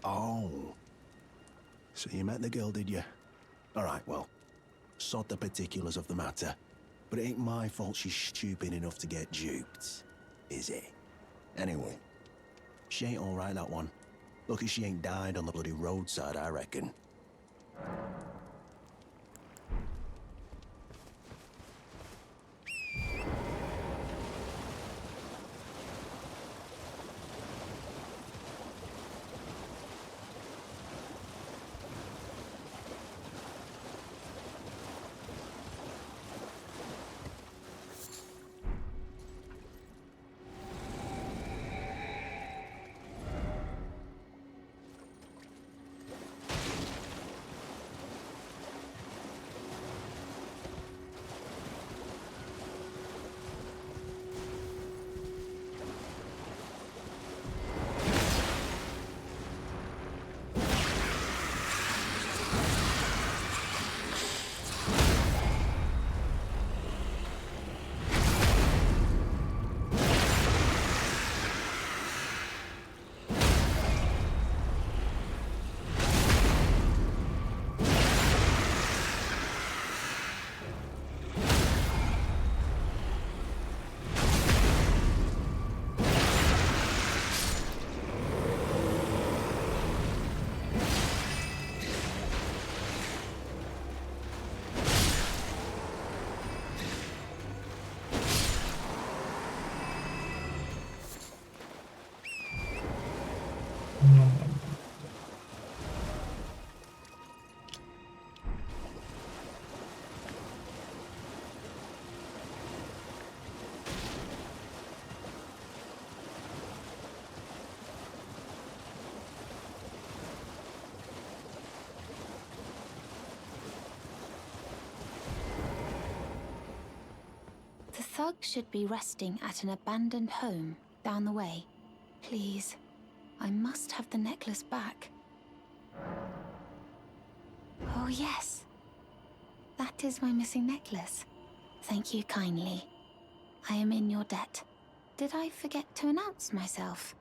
Oh. So you met the girl, did you? All right, well, sod the particulars of the matter. But it ain't my fault she's stupid enough to get duped, is it? Anyway, she ain't all right, that one. Lucky she ain't died on the bloody roadside, I reckon. The thug should be resting at an abandoned home down the way. Please, I must have the necklace back. Oh yes, that is my missing necklace. Thank you kindly. I am in your debt. Did I forget to announce myself?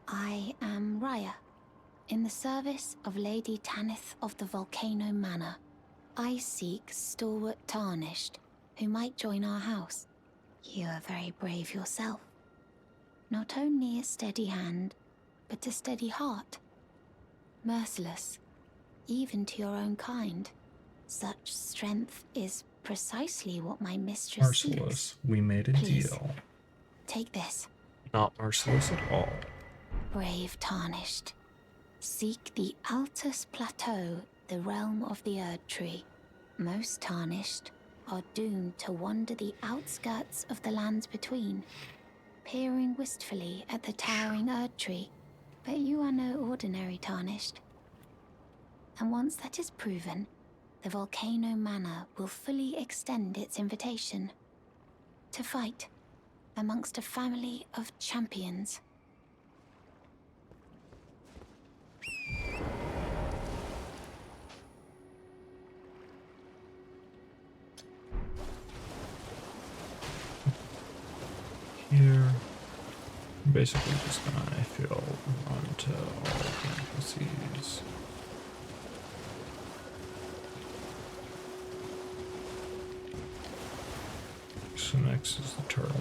I am Raya, in the service of Lady Tanith of the Volcano Manor. I seek stalwart Tarnished, who might join our house. You are very brave yourself. Not only a steady hand, but a steady heart. Merciless, even to your own kind. Such strength is precisely what my mistress seeks. Merciless. We made a Please, deal. take this. Not merciless at all. Brave Tarnished. Seek the Altus Plateau, the realm of the Erd Tree. Most Tarnished are doomed to wander the outskirts of the lands between, peering wistfully at the towering Erd Tree. But you are no ordinary Tarnished. And once that is proven, the Volcano Manor will fully extend its invitation to fight amongst a family of champions. Here, I'm basically just gonna, I feel, run to all the NPCs. So next is the turtle.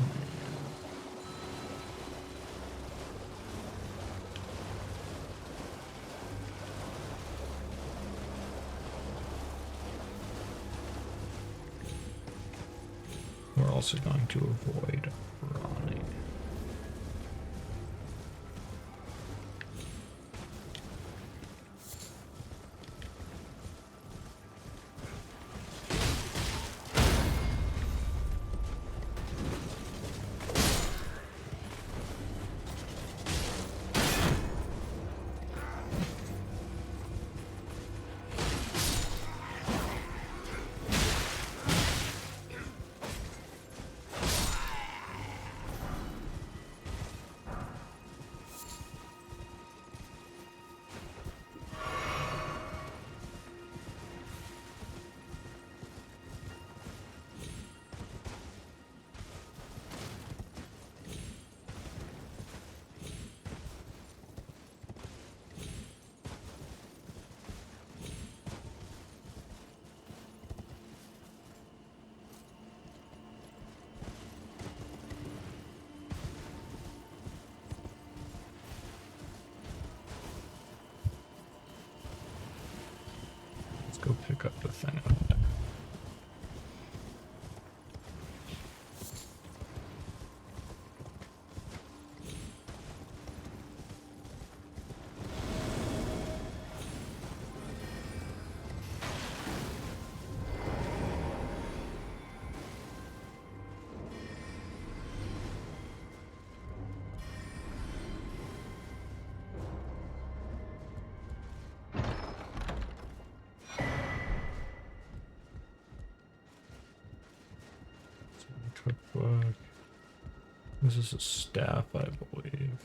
We're also going to avoid Ronnie. Go pick up the thing up there. Cookbook. This is a staff, I believe.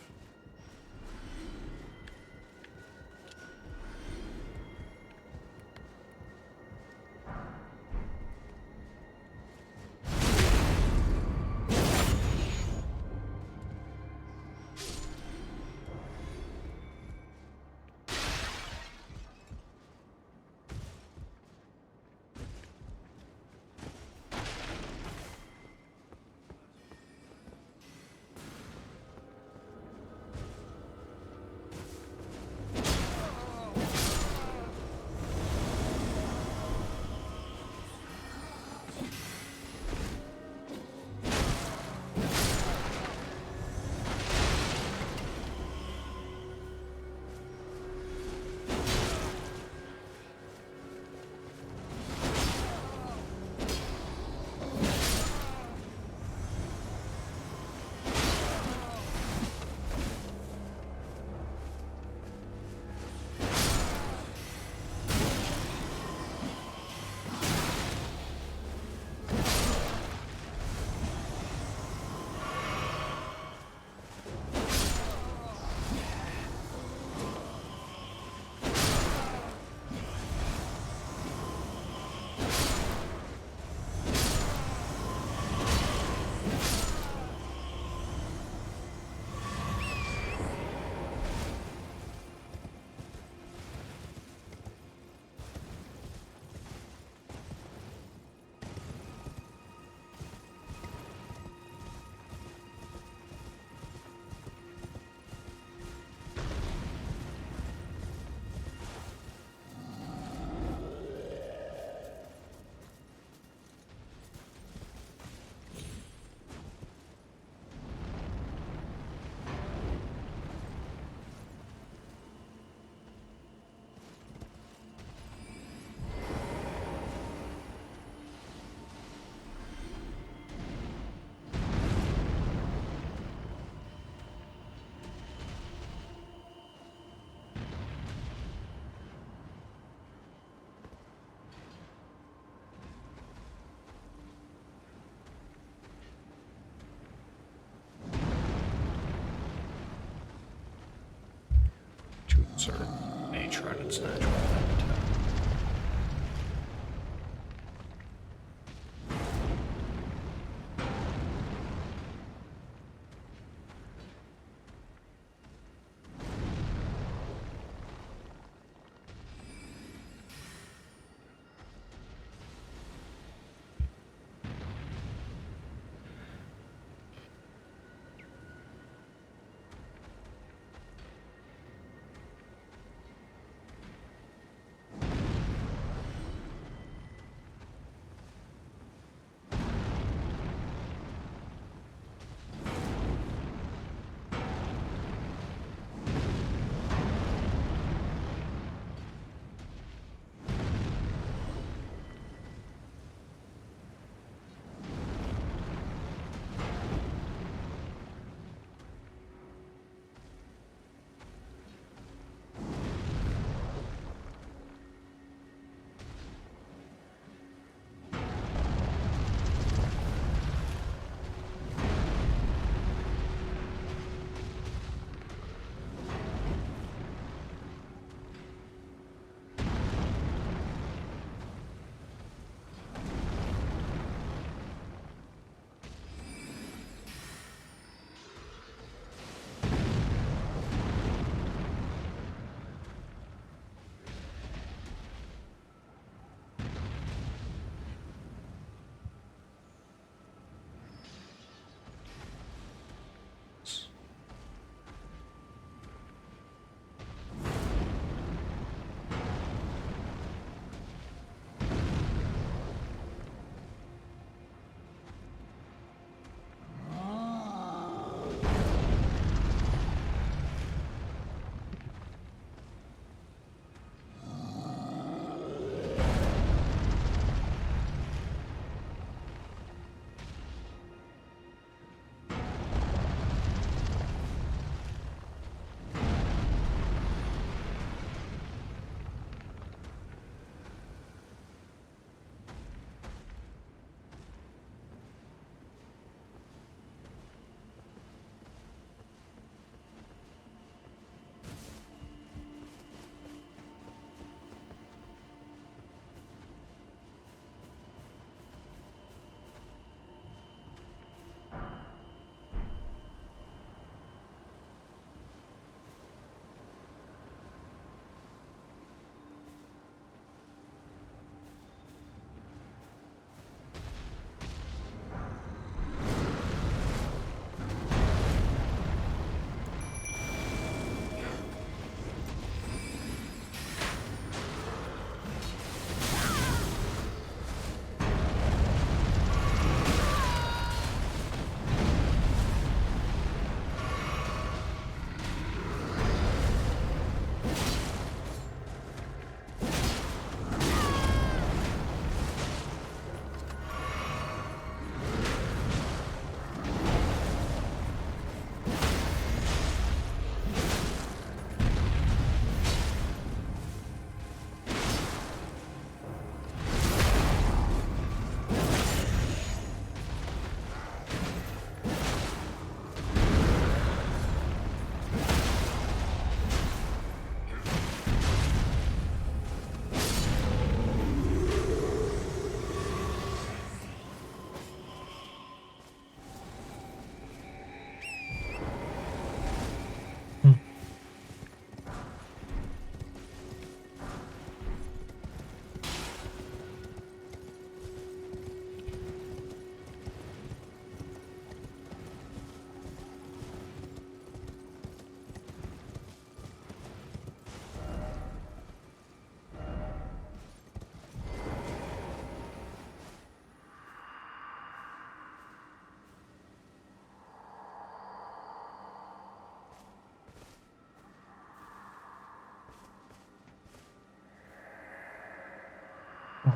Sir, may try to snatch one habitat.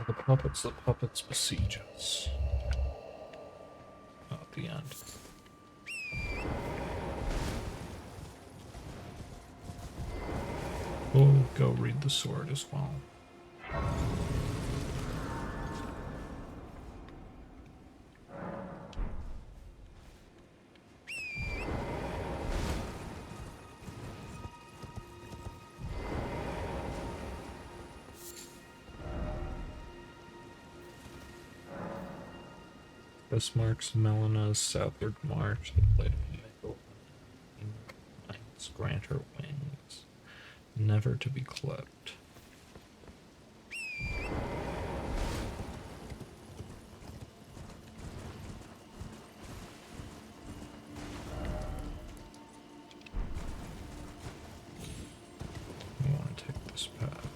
The puppets besiege us. Oh, at the end. We'll go read the sword as well. This marks Melena's southward march. The blade of Michael Knights grant her wings, never to be clipped. I want to take this path.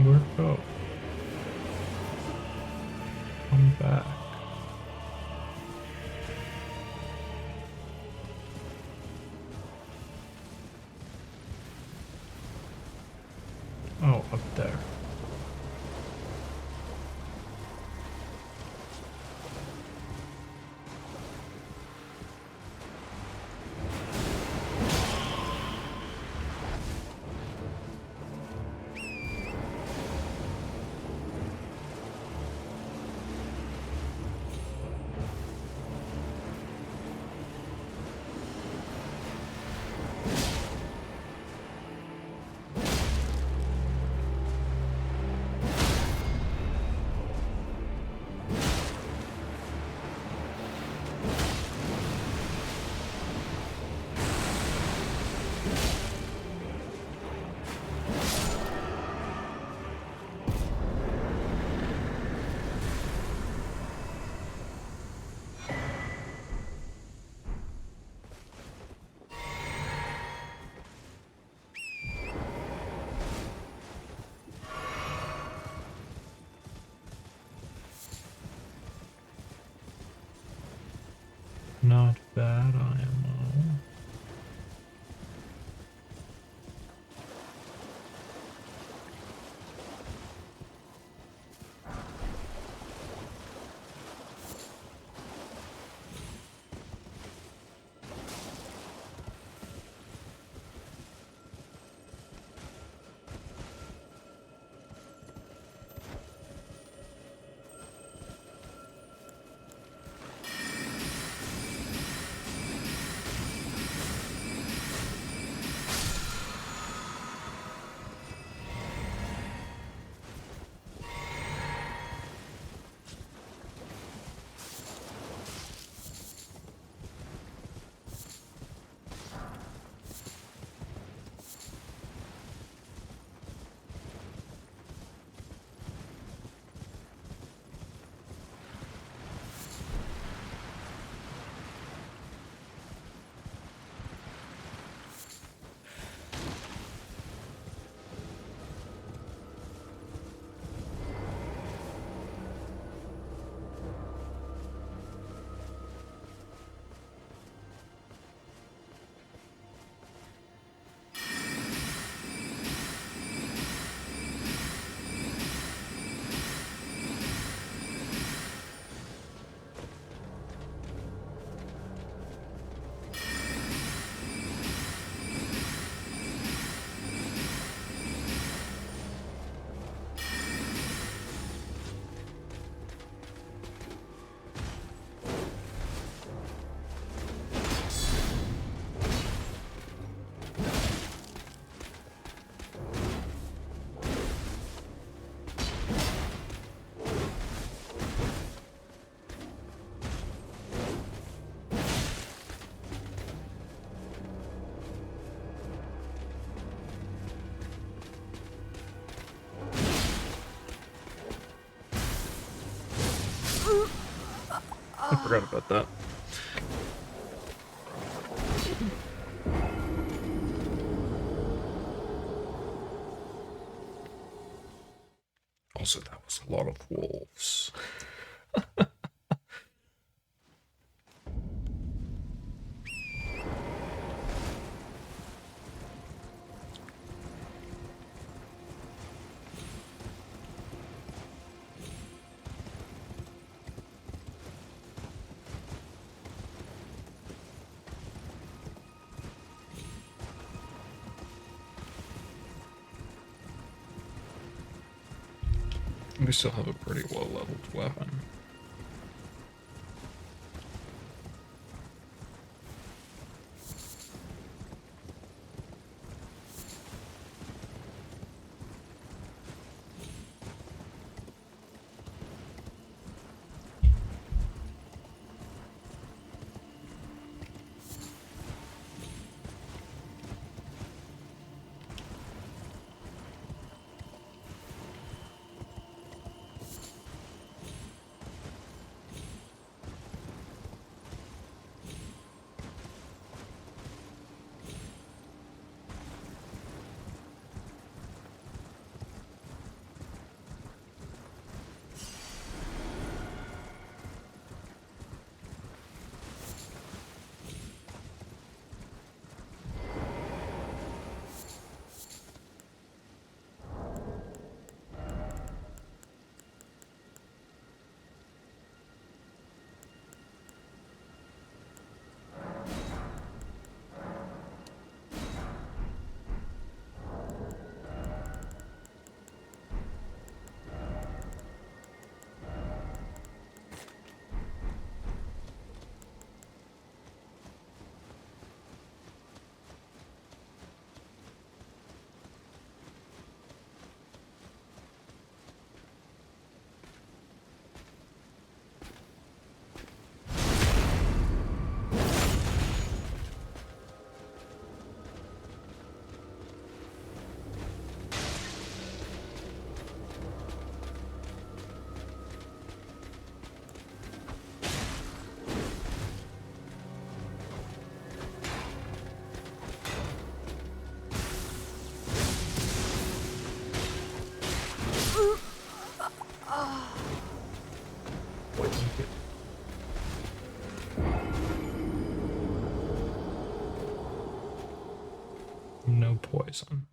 Where'd it go? Come back. Oh, up there. Not bad, IMO. I forgot about that. Also, that was a lot of wolves. We still have a pretty well-leveled weapon. blanket. No poison.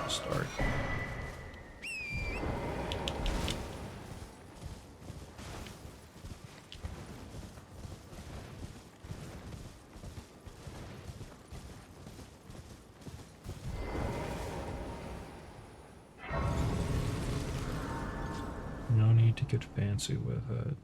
Start. No need to get fancy with it.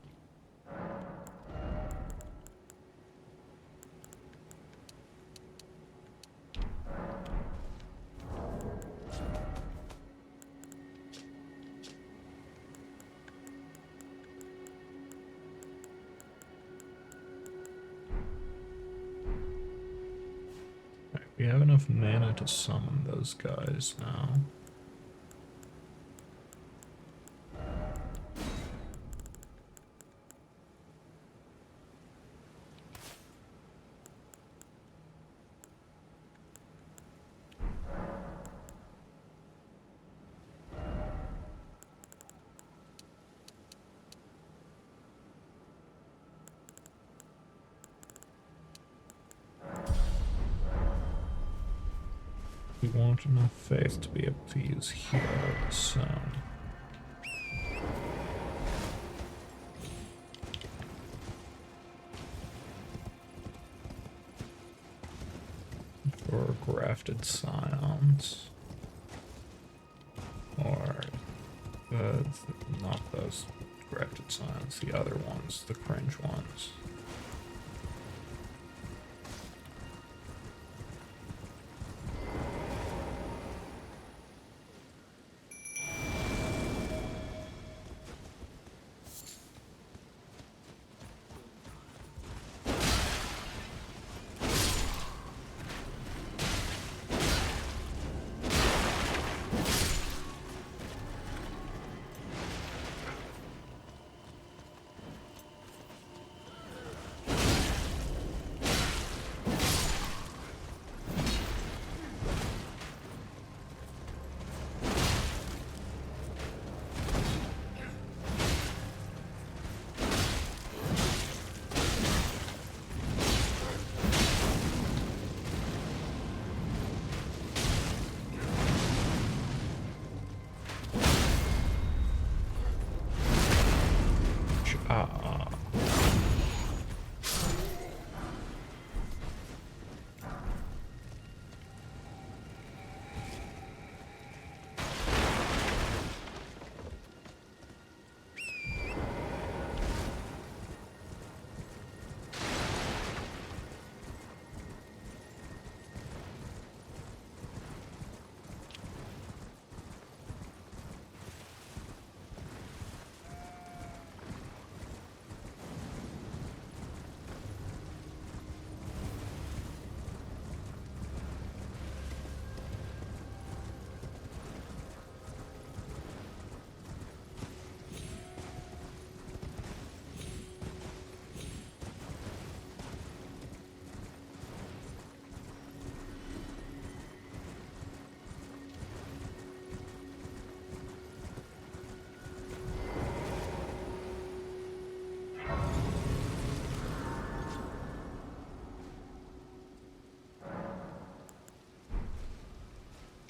We have enough mana to summon those guys now. We want enough faith to be able to use heal, so... For grafted scions. Or... not those grafted scions, the other ones, the cringe ones.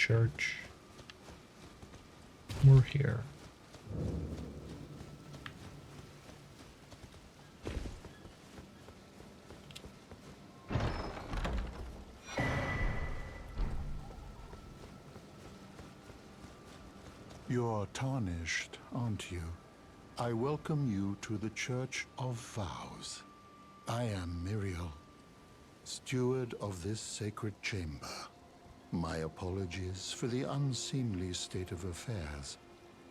church. We're here. You're tarnished, aren't you? I welcome you to the Church of Vows. I am Miriel, steward of this sacred chamber. My apologies for the unseemly state of affairs.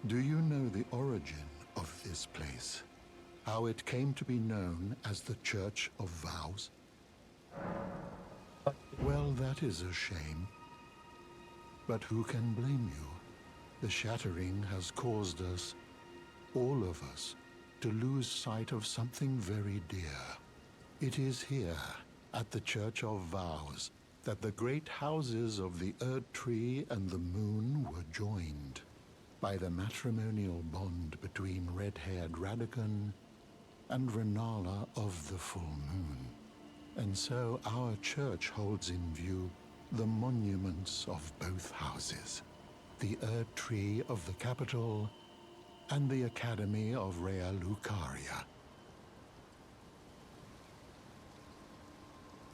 Do you know the origin of this place? How it came to be known as the Church of Vows? Well, that is a shame. But who can blame you? The shattering has caused us, all of us, to lose sight of something very dear. It is here, at the Church of Vows, that the great houses of the Erd Tree and the Moon were joined by the matrimonial bond between red-haired Radagon and Renala of the Full Moon. And so our church holds in view the monuments of both houses, the Erd Tree of the capital and the Academy of Rea Lucaria.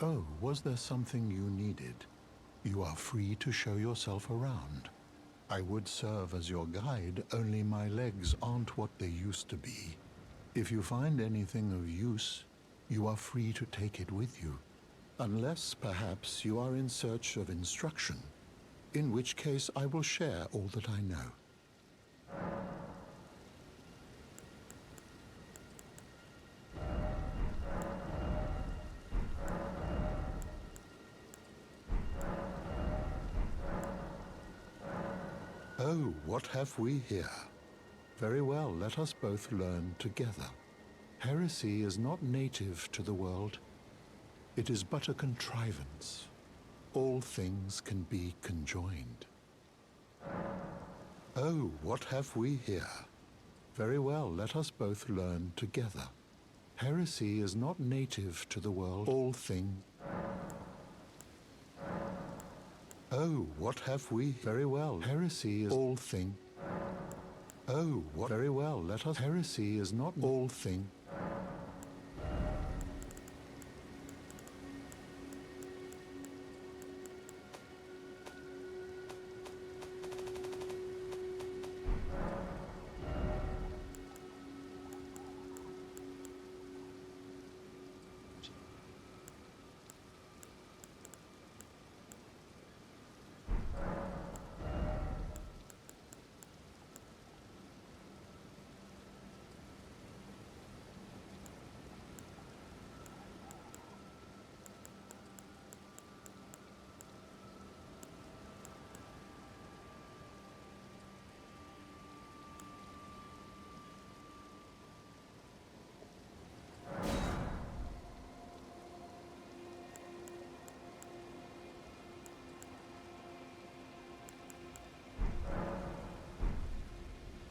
Oh, was there something you needed? You are free to show yourself around. I would serve as your guide, only my legs aren't what they used to be. If you find anything of use, you are free to take it with you. Unless, perhaps, you are in search of instruction, in which case I will share all that I know. Oh, what have we here? Very well, let us both learn together. Heresy is not native to the world. It is but a contrivance. All things can be conjoined. Oh, what have we here? Very well, let us both learn together. Heresy is not native to the world. All things. Oh, what have we? Very well, heresy is all thing. Oh, what? Very well, let us. Heresy is not all thing.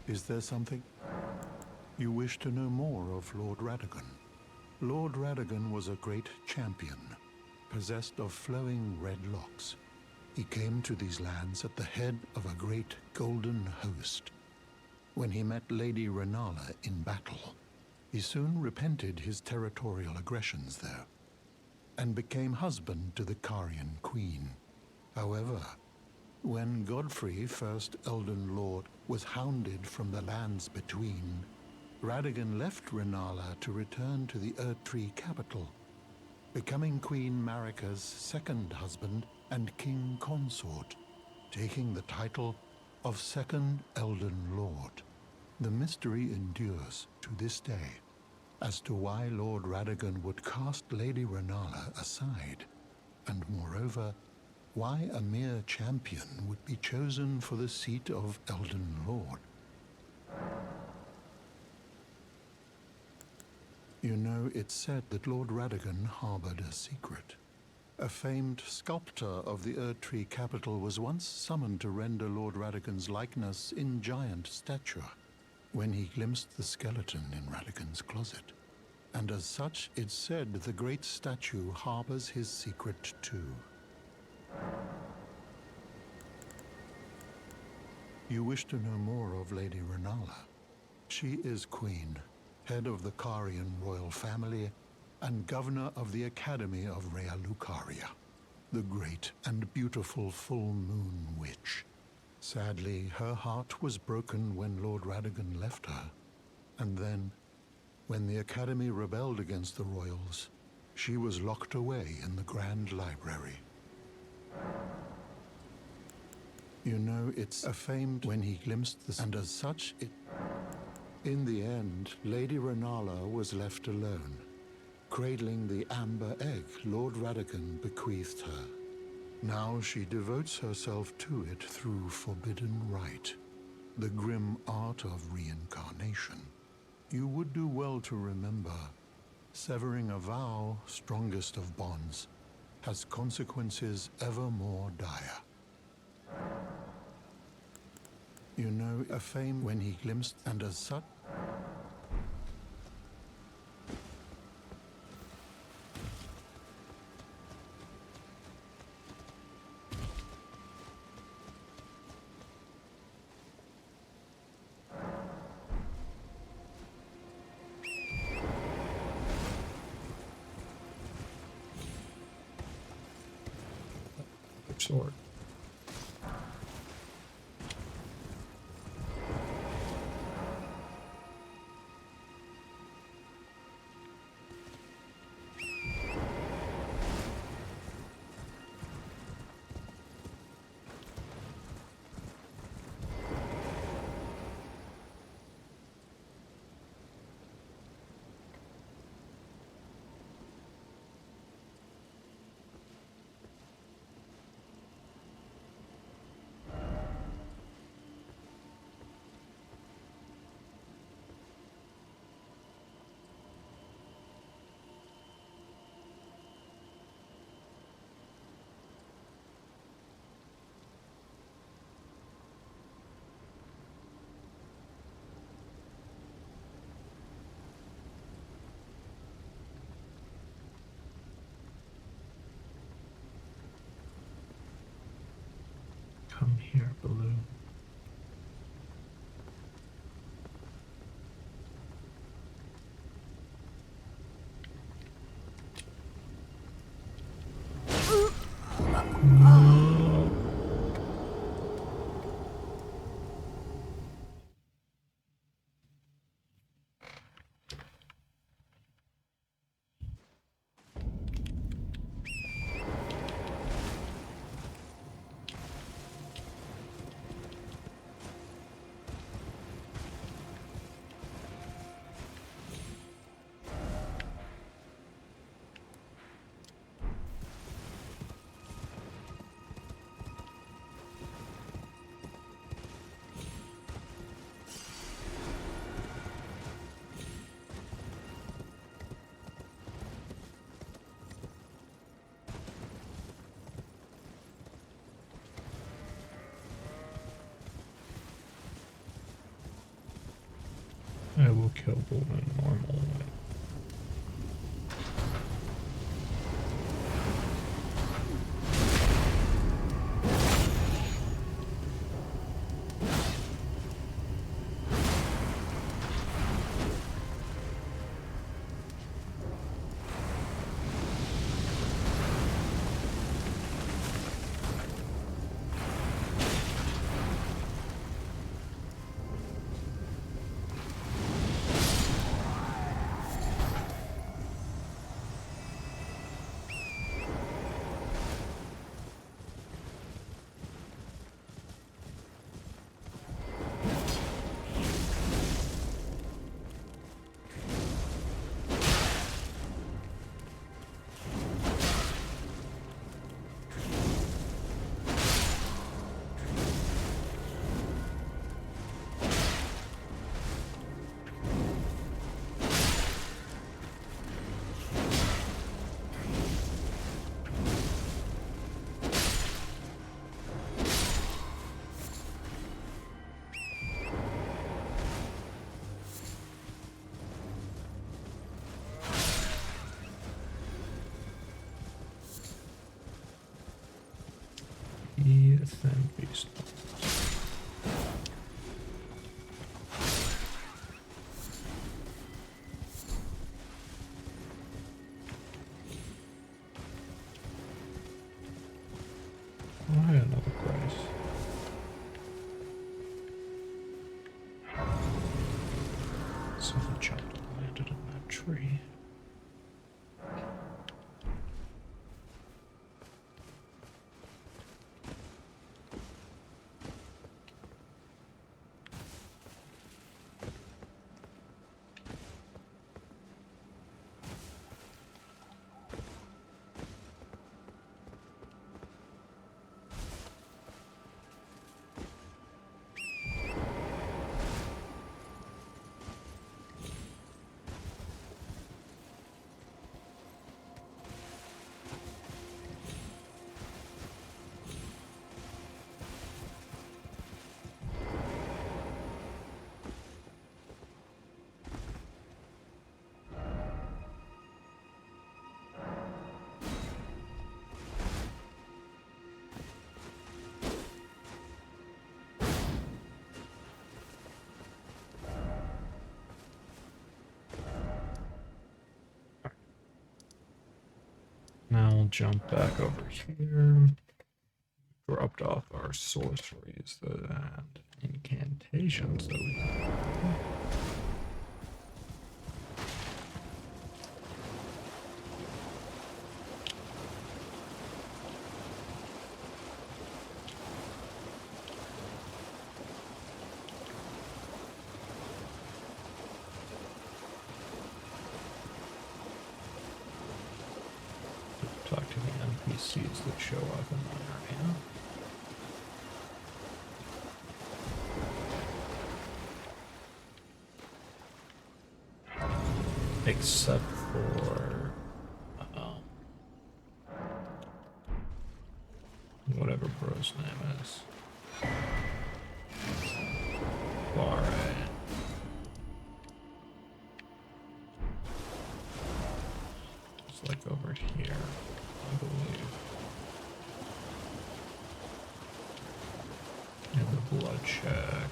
Is there something? You wish to know more of Lord Radagon? Lord Radagon was a great champion, possessed of flowing red locks. He came to these lands at the head of a great golden host. When he met Lady Renala in battle, he soon repented his territorial aggressions there, and became husband to the Carian queen. However, when Godfrey, first Elden Lord, was hounded from the lands between, Radagon left Renala to return to the Erdtree capital, becoming Queen Marika's second husband and king consort, taking the title of Second Elden Lord. The mystery endures to this day as to why Lord Radagon would cast Lady Renala aside, and moreover, why a mere champion would be chosen for the seat of Elden Lord. You know, it's said that Lord Radagon harbored a secret. A famed sculptor of the Erdtree capital was once summoned to render Lord Radagon's likeness in giant stature, when he glimpsed the skeleton in Radagon's closet. And as such, it's said the great statue harbors his secret too. You wish to know more of Lady Renala? She is Queen, head of the Carian royal family, and governor of the Academy of Rea Lucaria, the great and beautiful full moon witch. Sadly, her heart was broken when Lord Radagon left her, and then, when the Academy rebelled against the royals, she was locked away in the Grand Library. You know, it's a famed when he glimpsed the... and as such, it... In the end, Lady Renala was left alone, cradling the amber egg Lord Radagon bequeathed her. Now she devotes herself to it through forbidden rite, the grim art of reincarnation. You would do well to remember, severing a vow, strongest of bonds, has consequences ever more dire. You know, a fame when he glimpsed, and as such... Sword. Come here, Baloo. I will kill Bull in a normal way. Someone jumped and landed in that tree. Now we'll jump back over here. Dropped off our sorceries and incantations that we can learn. Talk to the NPCs that show up in my area. Except for whatever bro's name is. Barre. It's like over here, I believe. And the bloodshed.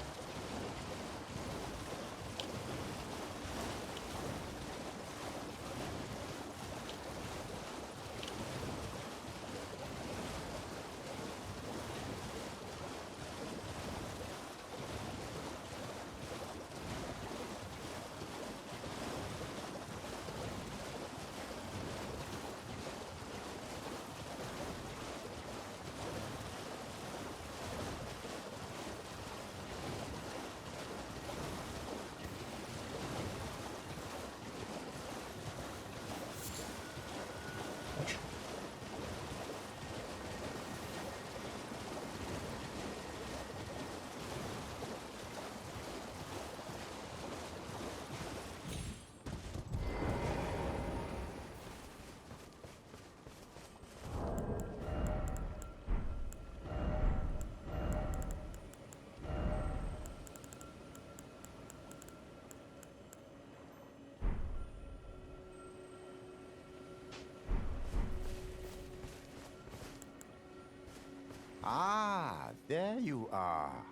Ah, there you are.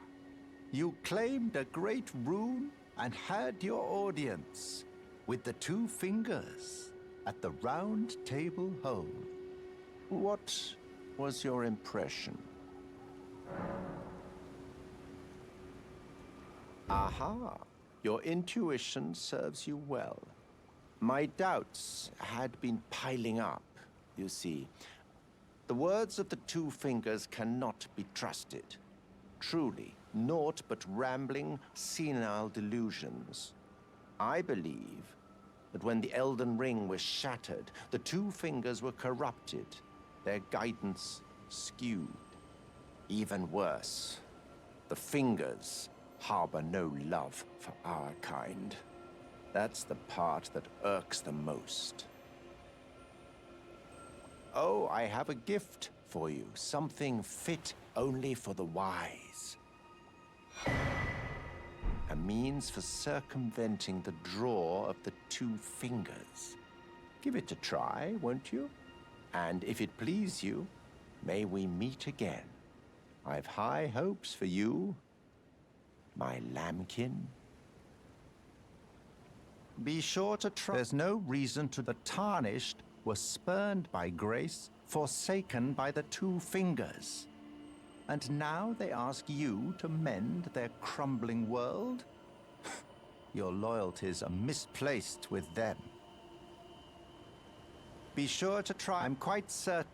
You claimed a great rune and had your audience with the two fingers at the round table home. What was your impression? Aha, your intuition serves you well. My doubts had been piling up, you see. The words of the two fingers cannot be trusted. Truly, naught but rambling, senile delusions. I believe that when the Elden Ring was shattered, the two fingers were corrupted, their guidance skewed. Even worse, the fingers harbor no love for our kind. That's the part that irks the most. Oh, I have a gift for you, something fit only for the wise. A means for circumventing the draw of the two fingers. Give it a try, won't you? And if it please you, may we meet again. I've high hopes for you, my lambkin. Be sure to try. There's no reason to. The tarnished were spurned by grace, forsaken by the two fingers. And now they ask you to mend their crumbling world? your loyalties are misplaced with them. Be sure to try. I'm quite certain.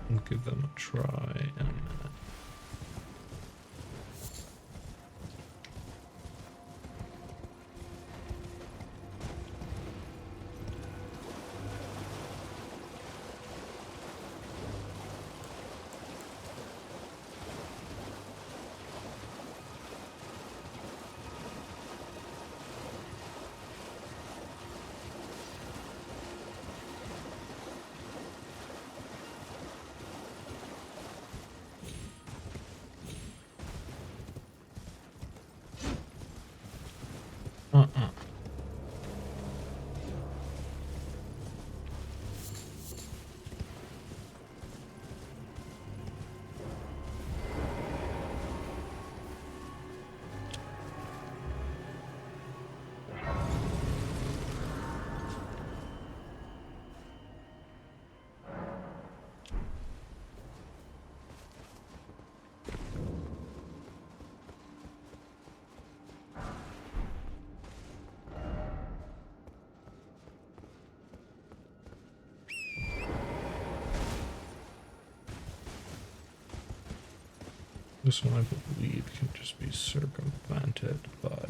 I'll give them a try in a minute. This one, I believe, can just be circumvented by,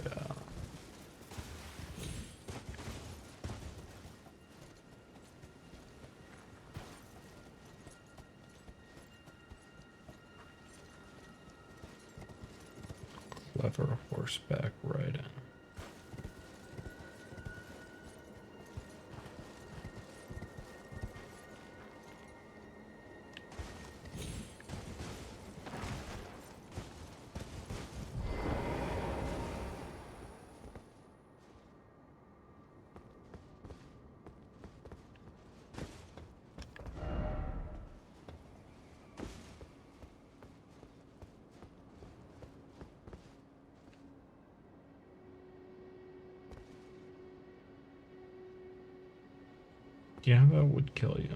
clever horseback riding. Yeah, that would kill you.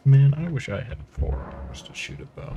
Man, I wish I had 4 hours to shoot a bow.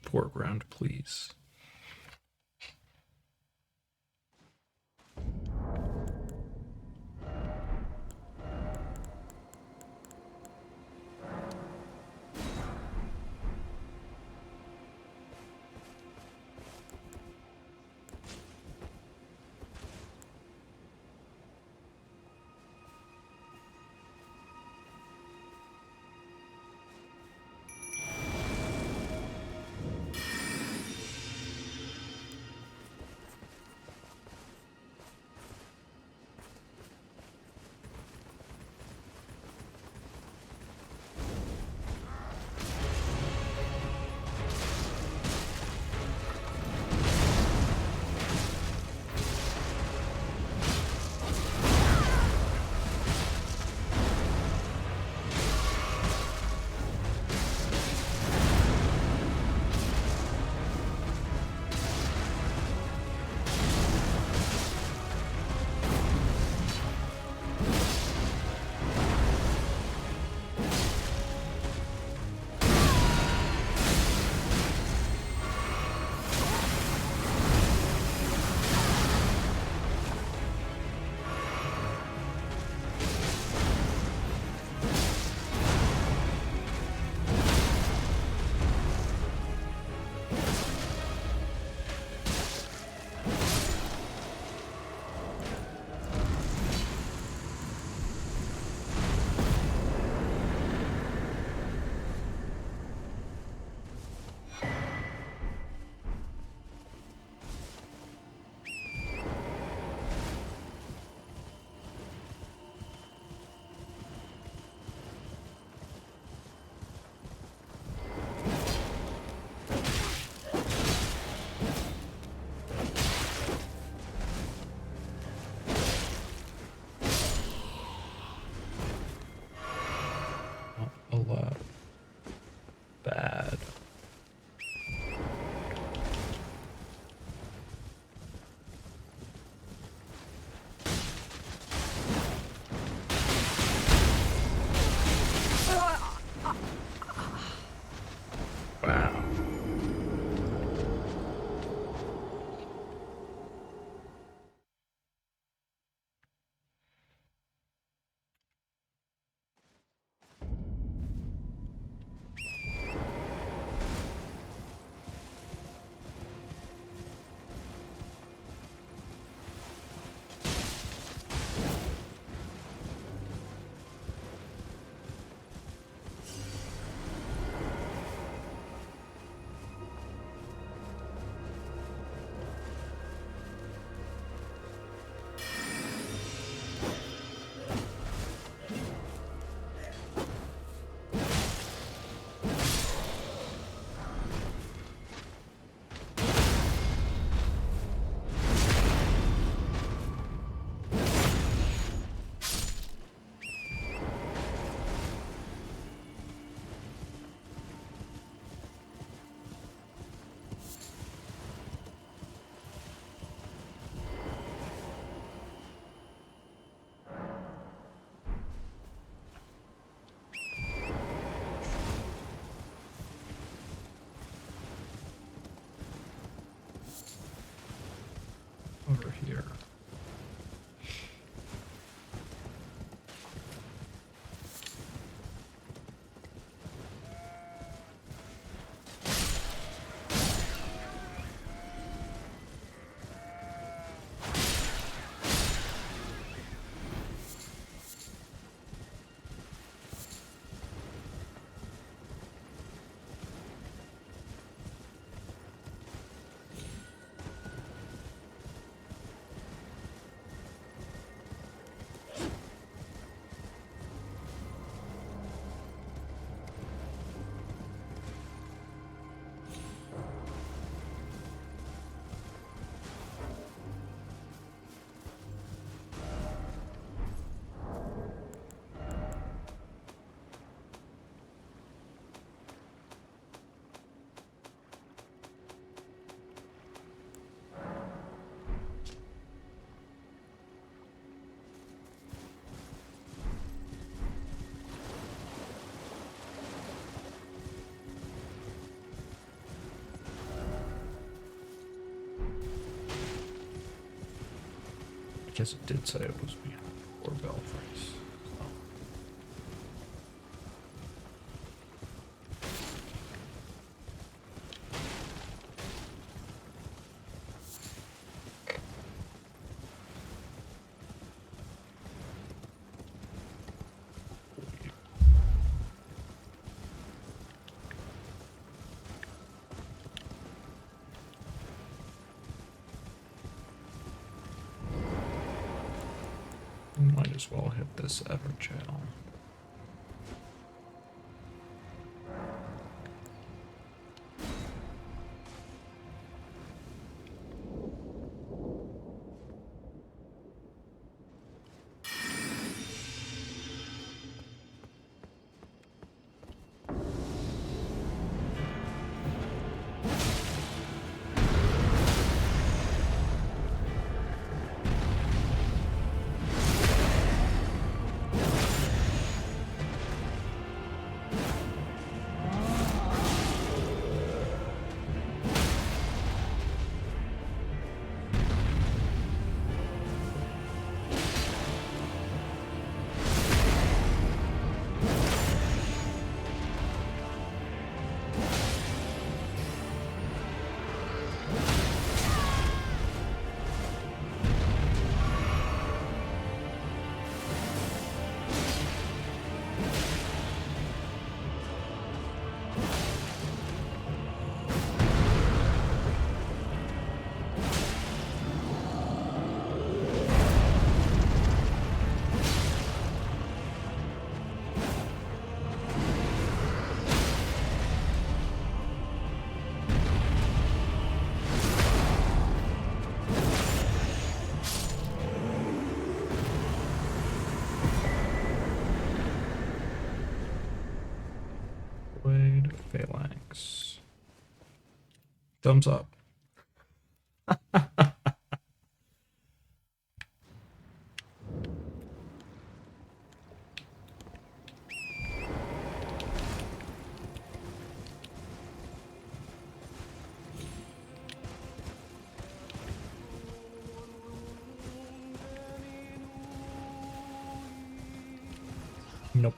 Foreground, please. guess it did say it was behind 4 belfries. So. Might as well hit this Everjail. Phalanx. Thumbs up. Nope.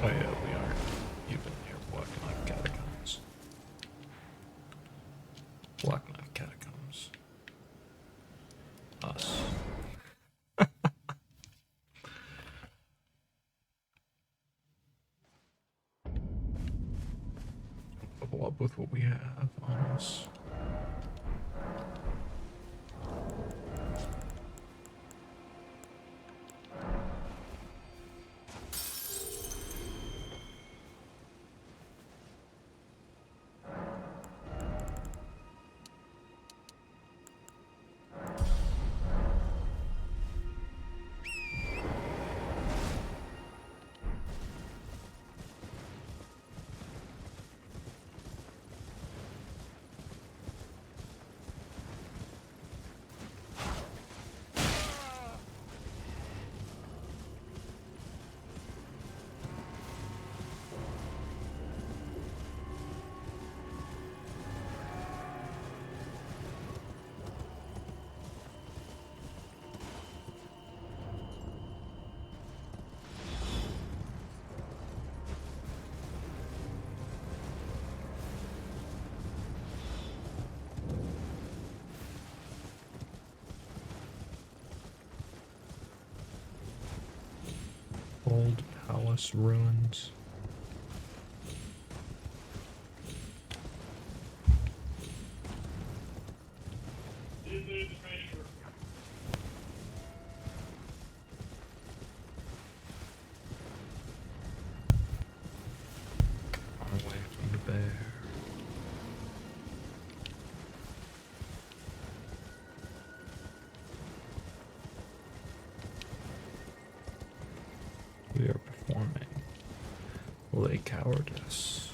Oh yeah, we are even near Black Knife Catacombs. Black Knife Catacombs. Us. Level up with what we have on us. Old palace ruins. play cowardice.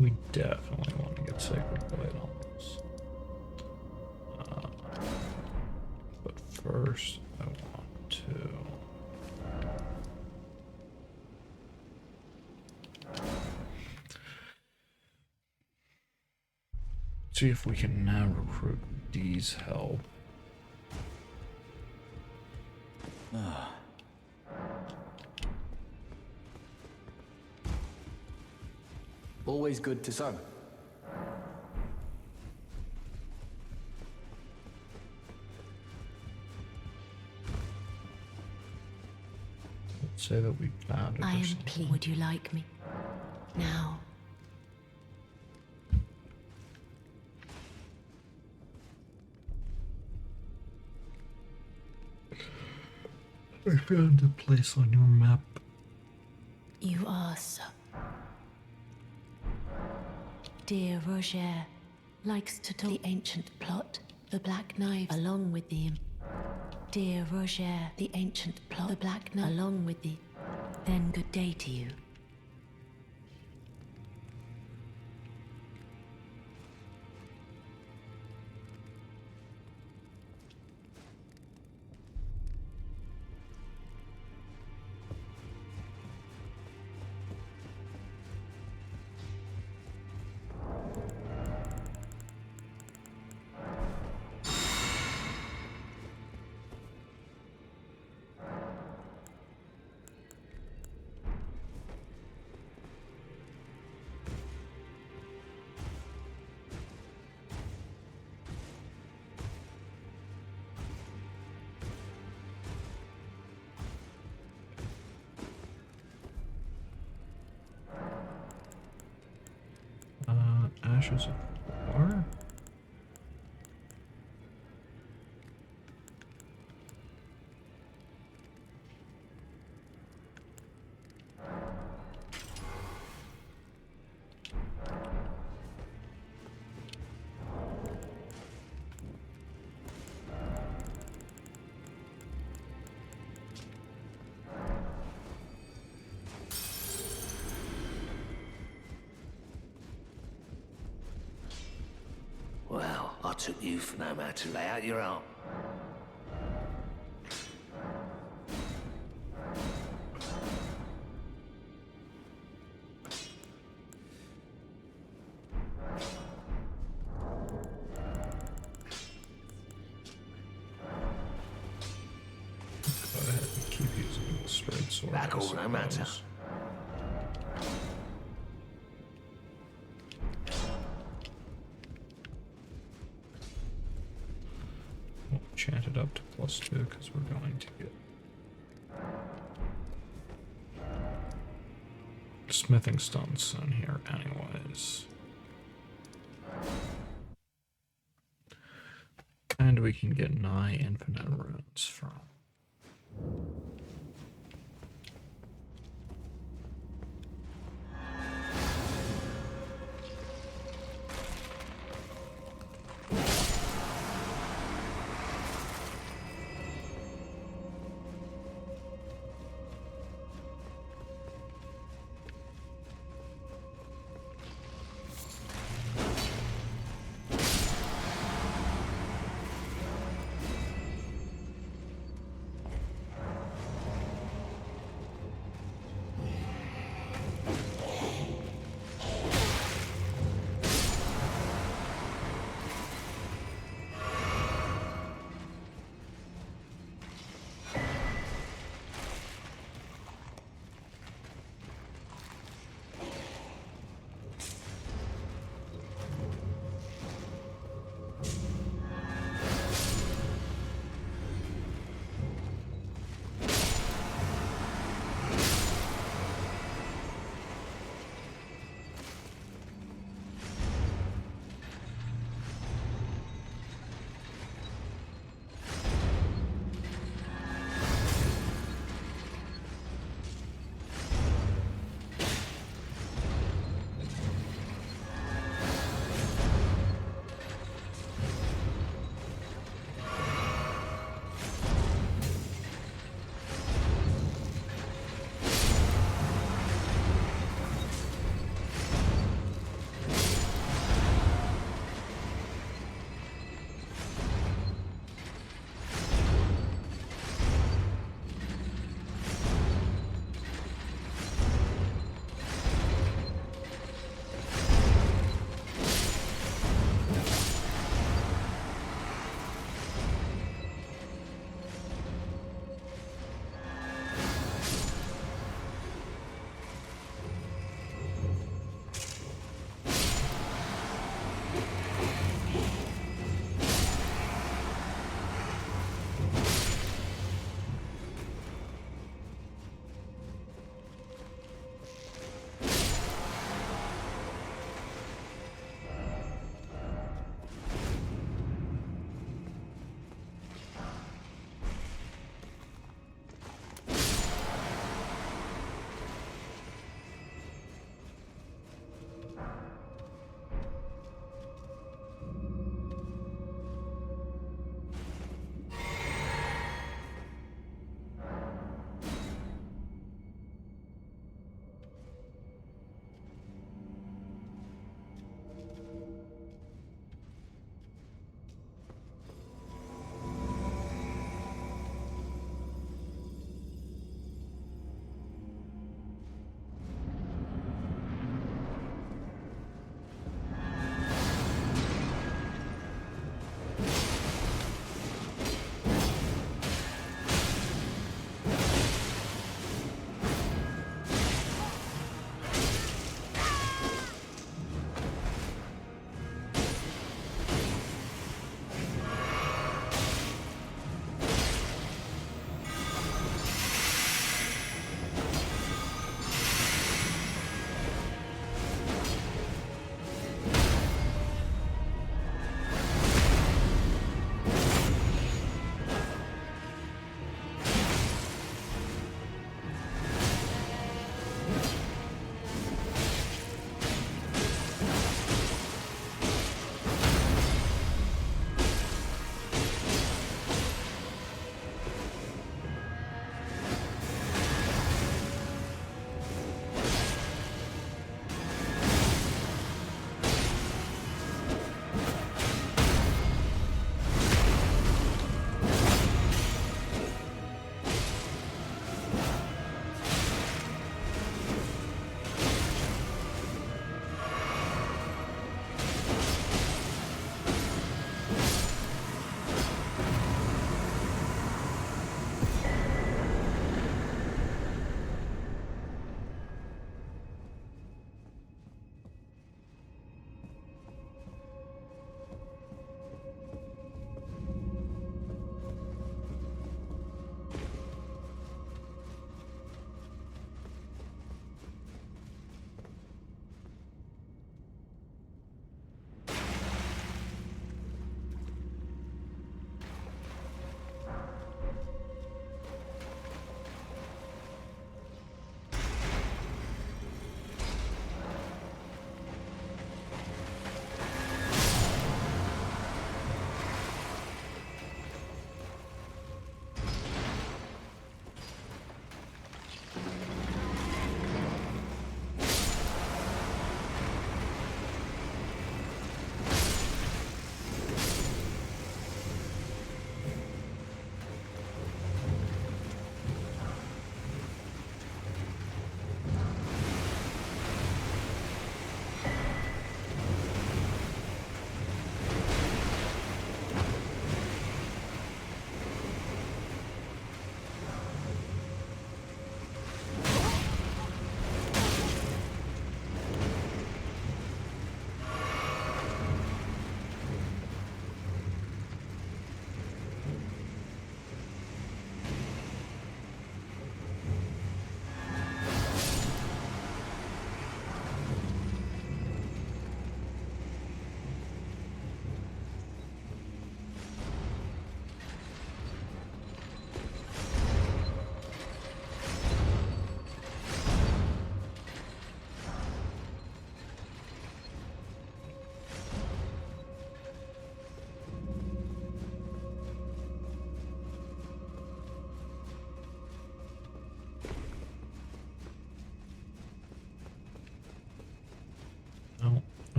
We definitely want to get Sacred Blade on this. But first, I want to... see if we can now recruit Dee's help. Always good to sew. Let's say that we found it. I am pleased. Would you like me? Now. I found a place on your map. You are so. Dear Roger likes to talk the ancient plot, the Black Knives, along with the... Dear Roger, the ancient plot, the Black Knife, along with the... Then good day to you. Ashes of War? Well, I took you for no man to lay out your arm. Go ahead and keep using the straight sword. Back all no matter. We'll chant it up to +2 because we're going to get smithing stones in here anyways. And we can get nigh infinite runes from.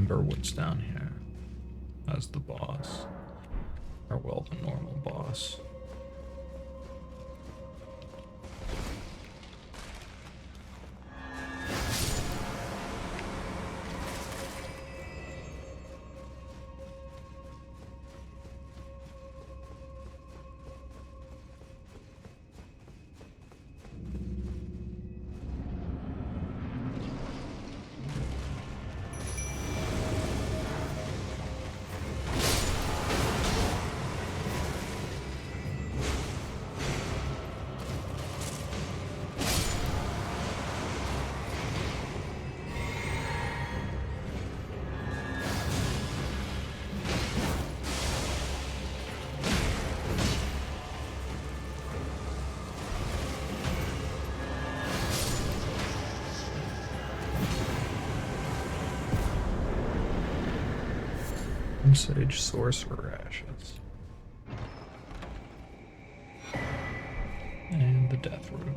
remember what's down here as the boss. Or, well, the normal boss. Sage Sorcerer Ashes. And the Death Root.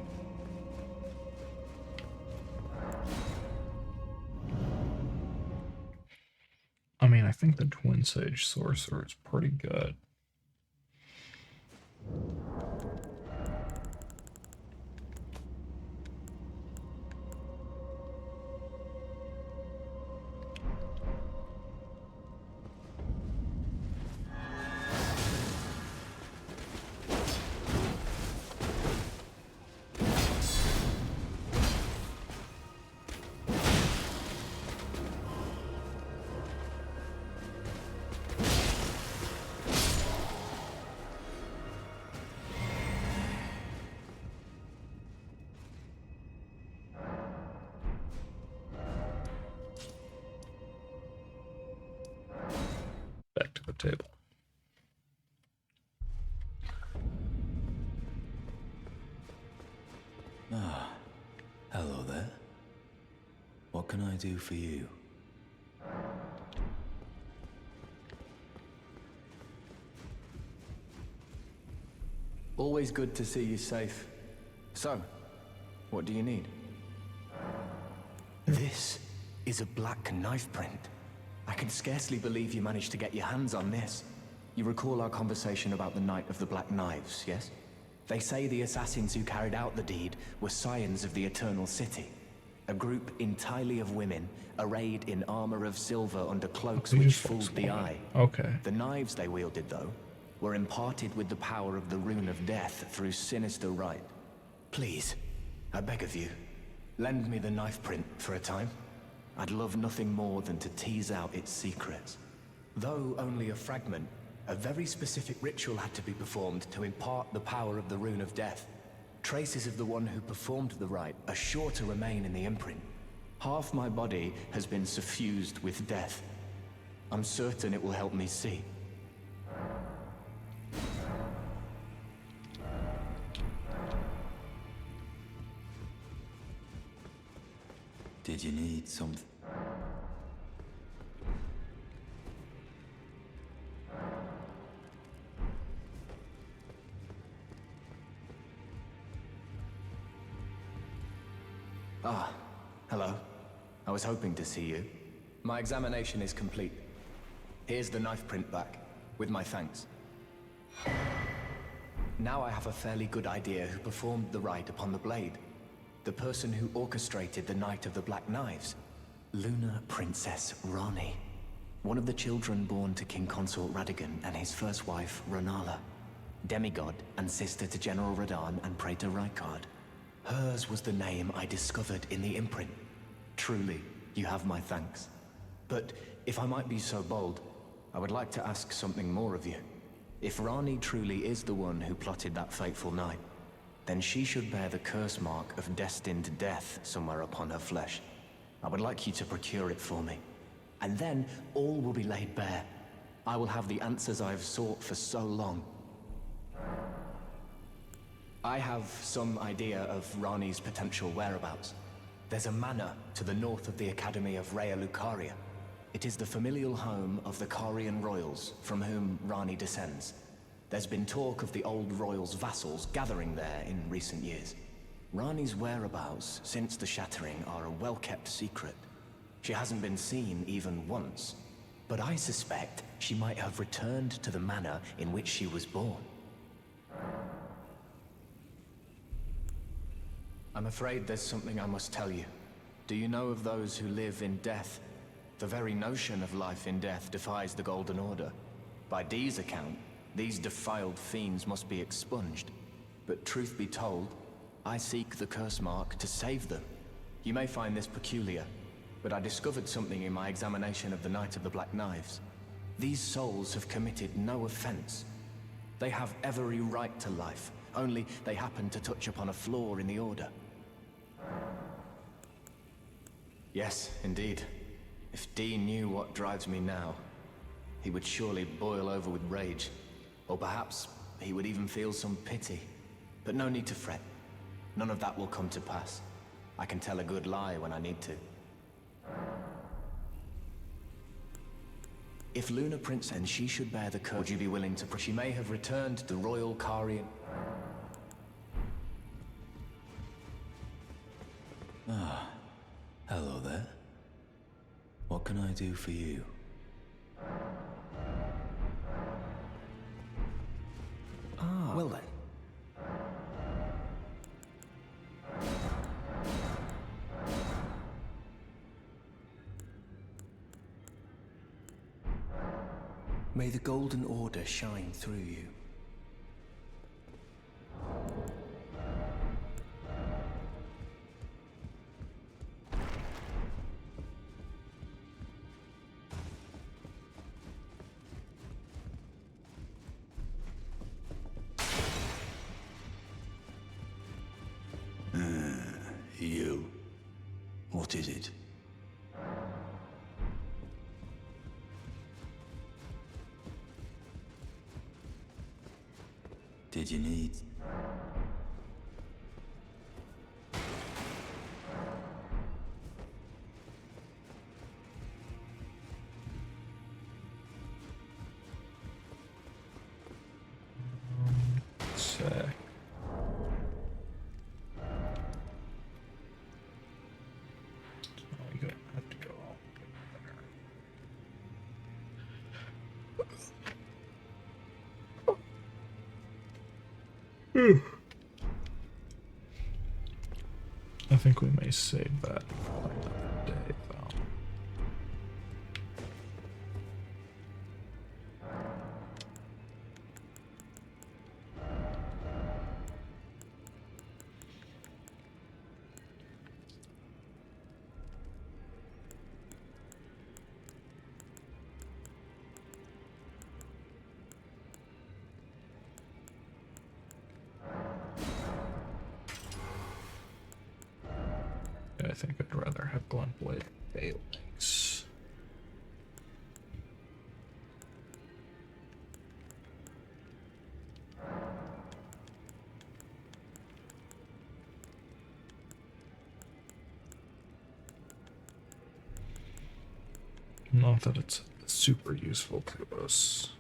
I mean, I think the Twin Sage Sorcerer is pretty good. Back to the table. Ah, hello there. What can I do for you? Always good to see you safe. So, what do you need? This is a black knife print. I can scarcely believe you managed to get your hands on this. You recall our conversation about the Night of the Black Knives, yes? They say the assassins who carried out the deed were scions of the Eternal City. A group entirely of women, arrayed in armor of silver under cloaks which fooled the eye. Okay. The knives they wielded, though, were imparted with the power of the Rune of Death through sinister rite. Please, I beg of you, lend me the knife print for a time. I'd love nothing more than to tease out its secrets. Though only a fragment, a very specific ritual had to be performed to impart the power of the Rune of Death. Traces of the one who performed the rite are sure to remain in the imprint. Half my body has been suffused with death. I'm certain it will help me see. Did you need something? Ah, hello. I was hoping to see you. My examination is complete. Here's the knife print back, with my thanks. Now I have a fairly good idea who performed the rite upon the blade. The person who orchestrated the Night of the Black Knives. Lunar Princess Rani. One of the children born to King Consort Radagon and his first wife, Ranala. Demigod and sister to General Radahn and Praetor Rykard. Hers was the name I discovered in the imprint. Truly, you have my thanks. But if I might be so bold, I would like to ask something more of you. If Rani truly is the one who plotted that fateful night, then she should bear the curse mark of destined death somewhere upon her flesh. I would like you to procure it for me. And then all will be laid bare. I will have the answers I have sought for so long. I have some idea of Rani's potential whereabouts. There's a manor to the north of the Academy of Rhea Lucaria. It is the familial home of the Carian royals, from whom Rani descends. There's been talk of the old royals' vassals gathering there in recent years. Rani's whereabouts since the shattering are a well-kept secret. She hasn't been seen even once, but I suspect she might have returned to the manor in which she was born. I'm afraid there's something I must tell you. Do you know of those who live in death? The very notion of life in death defies the Golden Order. By Dee's account, these defiled fiends must be expunged. But truth be told, I seek the curse mark to save them. You may find this peculiar, but I discovered something in my examination of the Knight of the Black Knives. These souls have committed no offense. They have every right to life, only they happen to touch upon a flaw in the Order. Yes, indeed. If Dee knew what drives me now, he would surely boil over with rage. Or perhaps he would even feel some pity. But no need to fret. None of that will come to pass. I can tell a good lie when I need to. If Luna Prince and she should bear the curse, would you be willing to... She may have returned to Royal Karian... Ah, hello there. What can I do for you? Ah, well then. May the Golden Order shine through you. You. What is it? Did you need... Sick. You have to go all there. I think we may save that for another day, though. I think I'd rather have Glunblade failings. Not that it's super useful to us.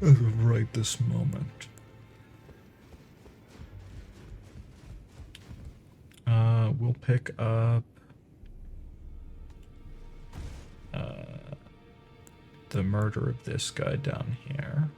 As of right this moment. We'll pick up the murder of this guy down here.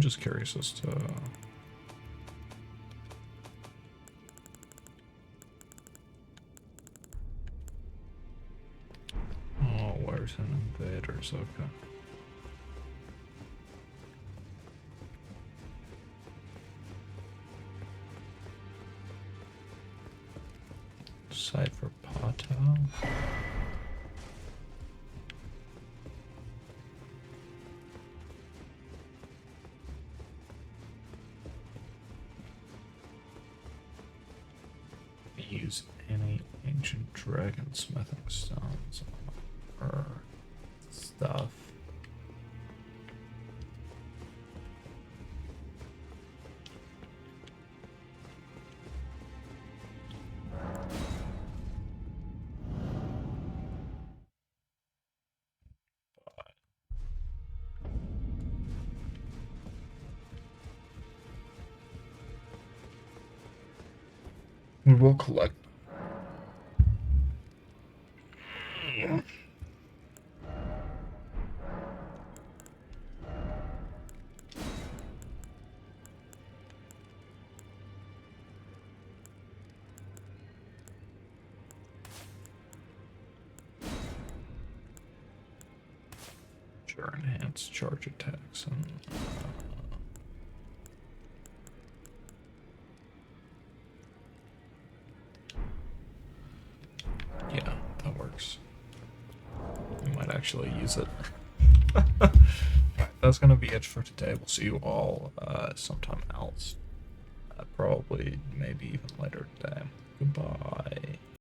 just curious as to... Oh, where's an invaders? Okay. Site for Pato. Use any ancient dragon smithing stones or stuff. We will collect. Sure, enhance charge attacks and yeah, that works. We might actually use it. Alright, that's gonna be it for today. We'll see you all sometime else. Probably, maybe even later today. Goodbye.